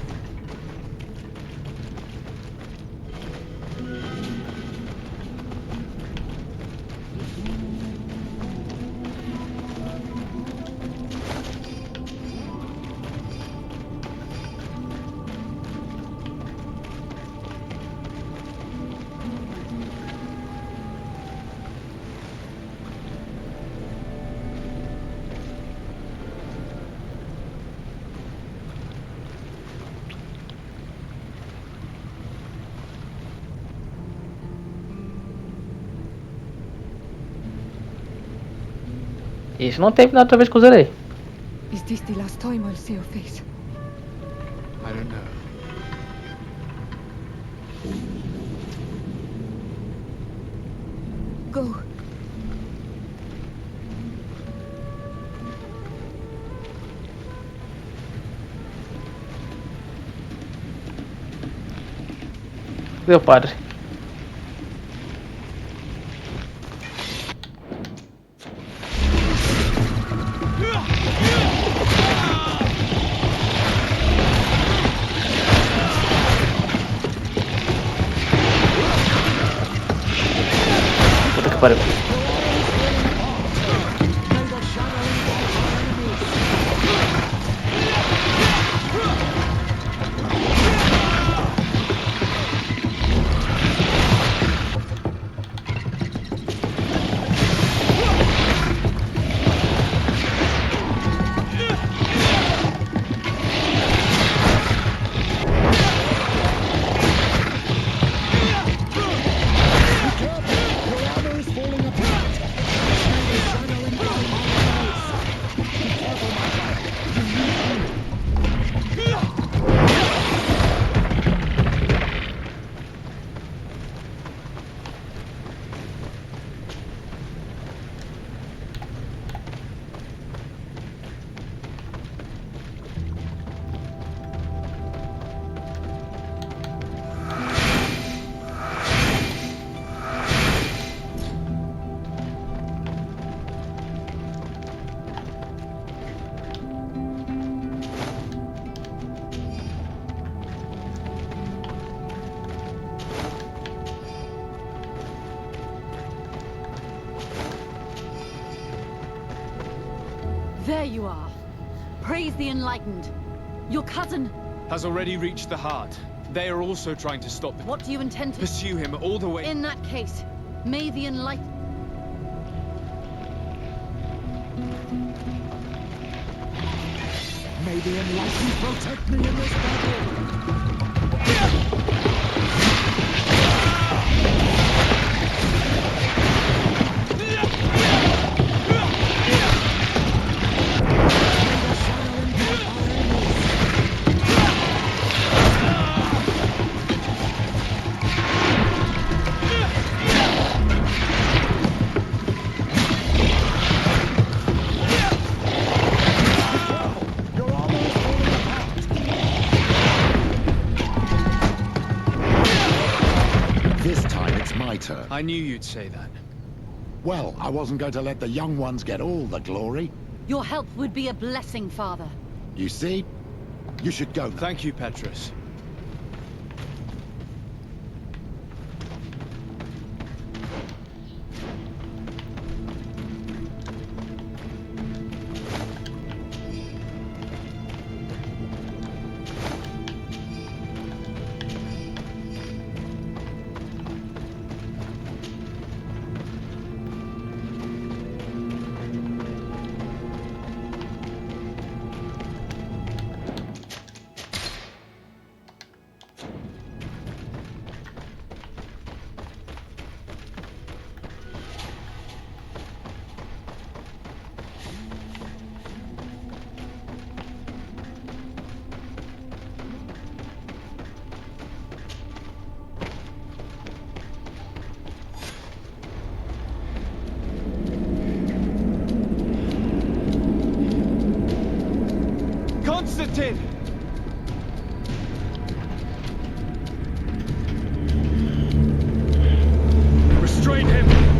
Isso não teve nada outra vez que eu zerei. Is this the last time I'll see your face? I don't know. Go. Meu padre. Puta que pariu. There you are. Praise the enlightened. Your cousin has already reached the heart. They are also trying to stop him. What do you intend to pursue him all the way? In that case, may the enlightened... May the enlightened protect me in this battle! I knew you'd say that. Well, I wasn't going to let the young ones get all the glory. Your help would be a blessing, Father. You see? You should go now. Thank you, Petrus. Constantine! Restrain him!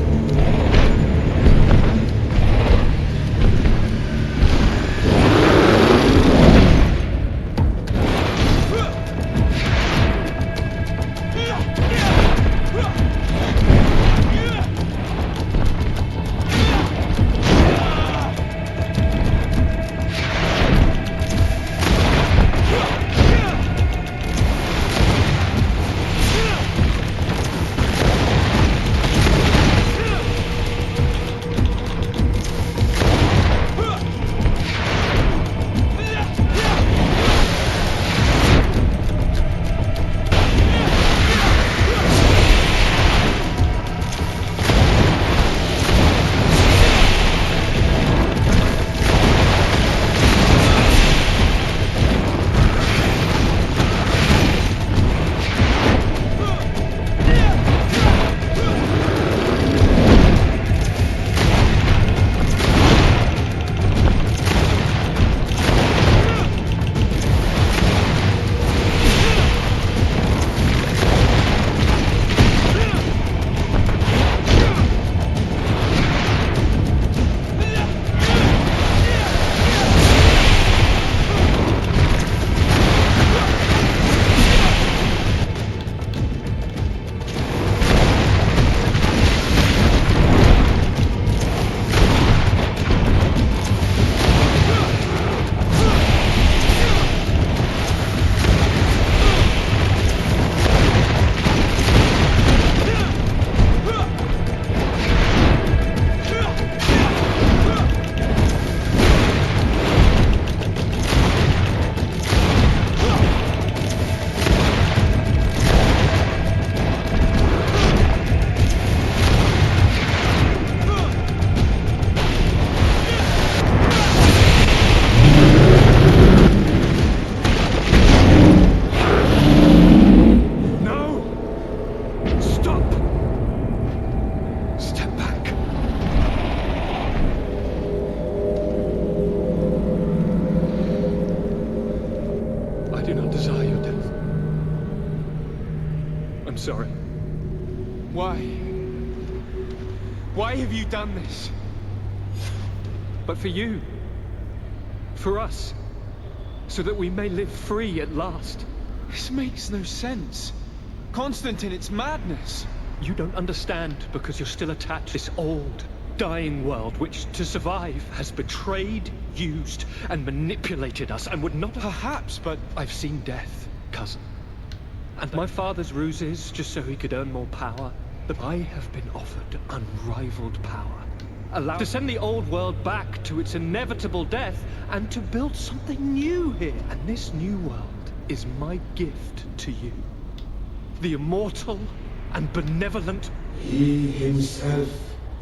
sorry. Why? Why have you done this? But for you. For us. So that we may live free at last. This makes no sense. Constantine, it's madness. You don't understand because you're still attached to this old, dying world which, to survive, has betrayed, used, and manipulated us and would not... Perhaps, but... I've seen death, cousin. And my father's ruses, just so he could earn more power. But I have been offered unrivaled power. Allowed to send the old world back to its inevitable death and to build something new here. And this new world is my gift to you. The immortal and benevolent. He himself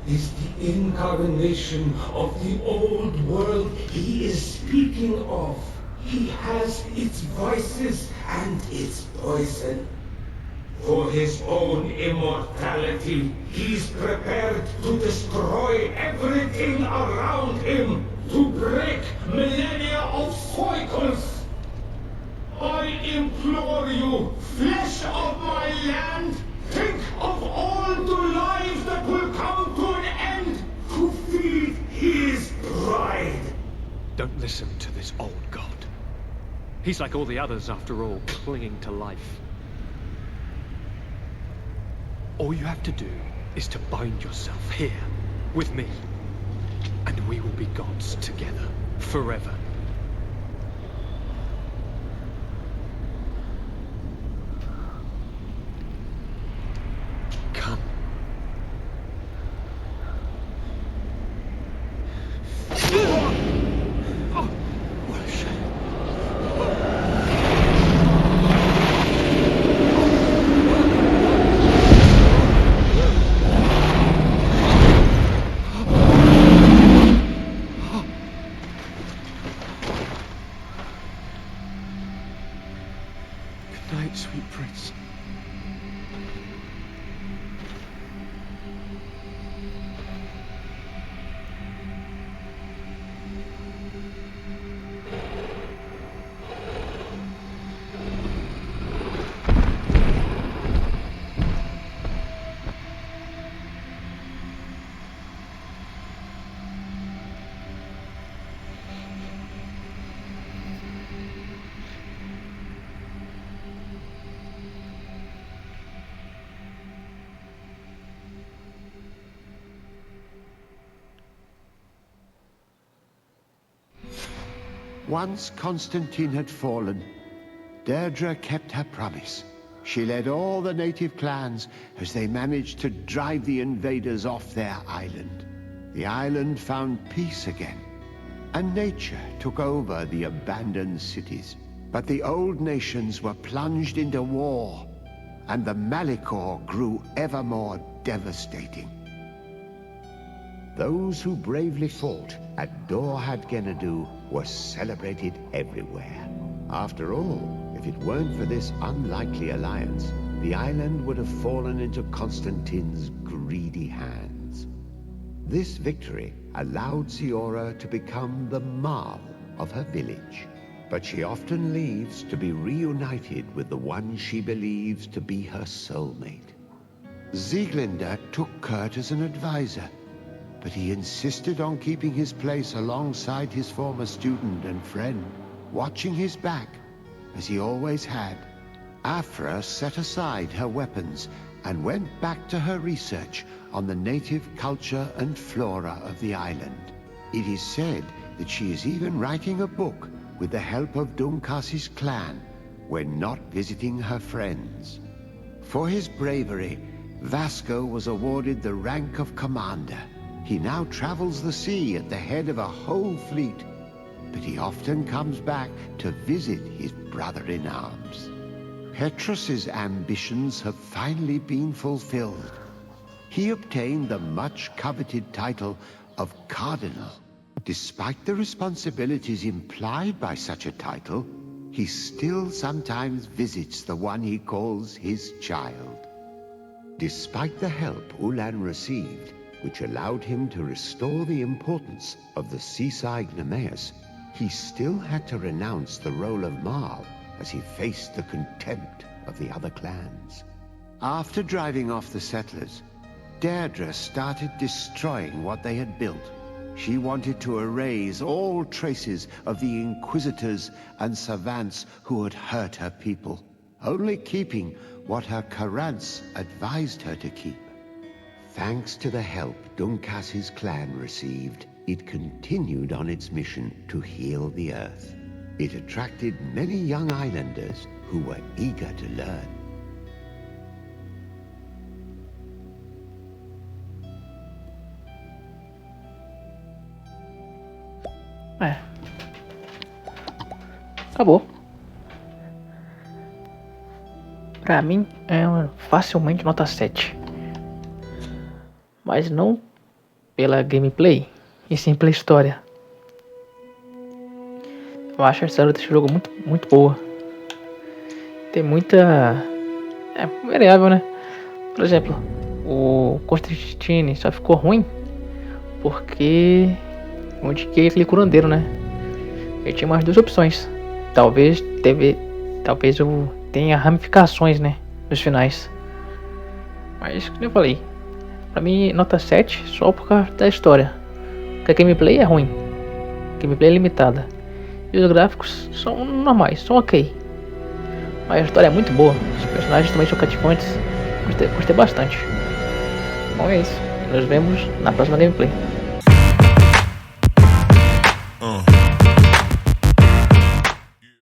is the incarnation of the old world he is speaking of. He has its vices and its poison. For his own immortality, he's prepared to destroy everything around him, to break millennia of cycles. I implore you, flesh of my land, think of all the lives that will come to an end to feed his bride. Don't listen to this old god. He's like all the others, after all, clinging to life. All you have to do is to bind yourself here, with me. And we will be gods together, forever. Come. Oh, what a shame. Good night, sweet prince. Once Constantine had fallen, Deirdre kept her promise. She led all the native clans as they managed to drive the invaders off their island. The island found peace again, and nature took over the abandoned cities. But the old nations were plunged into war, and the Malicor grew ever more devastating. Those who bravely fought at Dorhad Genadu were celebrated everywhere. After all, if it weren't for this unlikely alliance, the island would have fallen into Constantine's greedy hands. This victory allowed Siora to become the Marl of her village, but she often leaves to be reunited with the one she believes to be her soulmate. Sieglinde took Kurt as an advisor, but he insisted on keeping his place alongside his former student and friend, watching his back, as he always had. Afra set aside her weapons and went back to her research on the native culture and flora of the island. It is said that she is even writing a book with the help of Dunkas's clan when not visiting her friends. For his bravery, Vasco was awarded the rank of commander. He now travels the sea at the head of a whole fleet, but he often comes back to visit his brother-in-arms. Petrus's ambitions have finally been fulfilled. He obtained the much-coveted title of Cardinal. Despite the responsibilities implied by such a title, he still sometimes visits the one he calls his child. Despite the help Ulan received, which allowed him to restore the importance of the seaside Nemeus, he still had to renounce the role of Marl as he faced the contempt of the other clans. After driving off the settlers, Deirdre started destroying what they had built. She wanted to erase all traces of the Inquisitors and Savants who had hurt her people, only keeping what her Karants advised her to keep. Thanks to the help Dunkas's clan received, it continued on its mission to heal the Earth. It attracted many young islanders who were eager to learn. acabou. Pra mim é facilmente nota 7. Mas não pela gameplay, e sim pela história. Eu acho a história desse jogo muito boa. Tem muita... variável, né? Por exemplo, o Constantine só ficou ruim porque eu indiquei aquele curandeiro, né? Ele tinha mais duas opções. Talvez eu tenha ramificações, né? Nos finais. Mas, como eu falei, pra mim nota 7 só por causa da história. Porque a gameplay é ruim. A gameplay é limitada. E os gráficos são normais, são ok. Mas a história é muito boa. Os personagens também são cativantes. Gostei bastante. Bom, é isso. Nos vemos na próxima gameplay.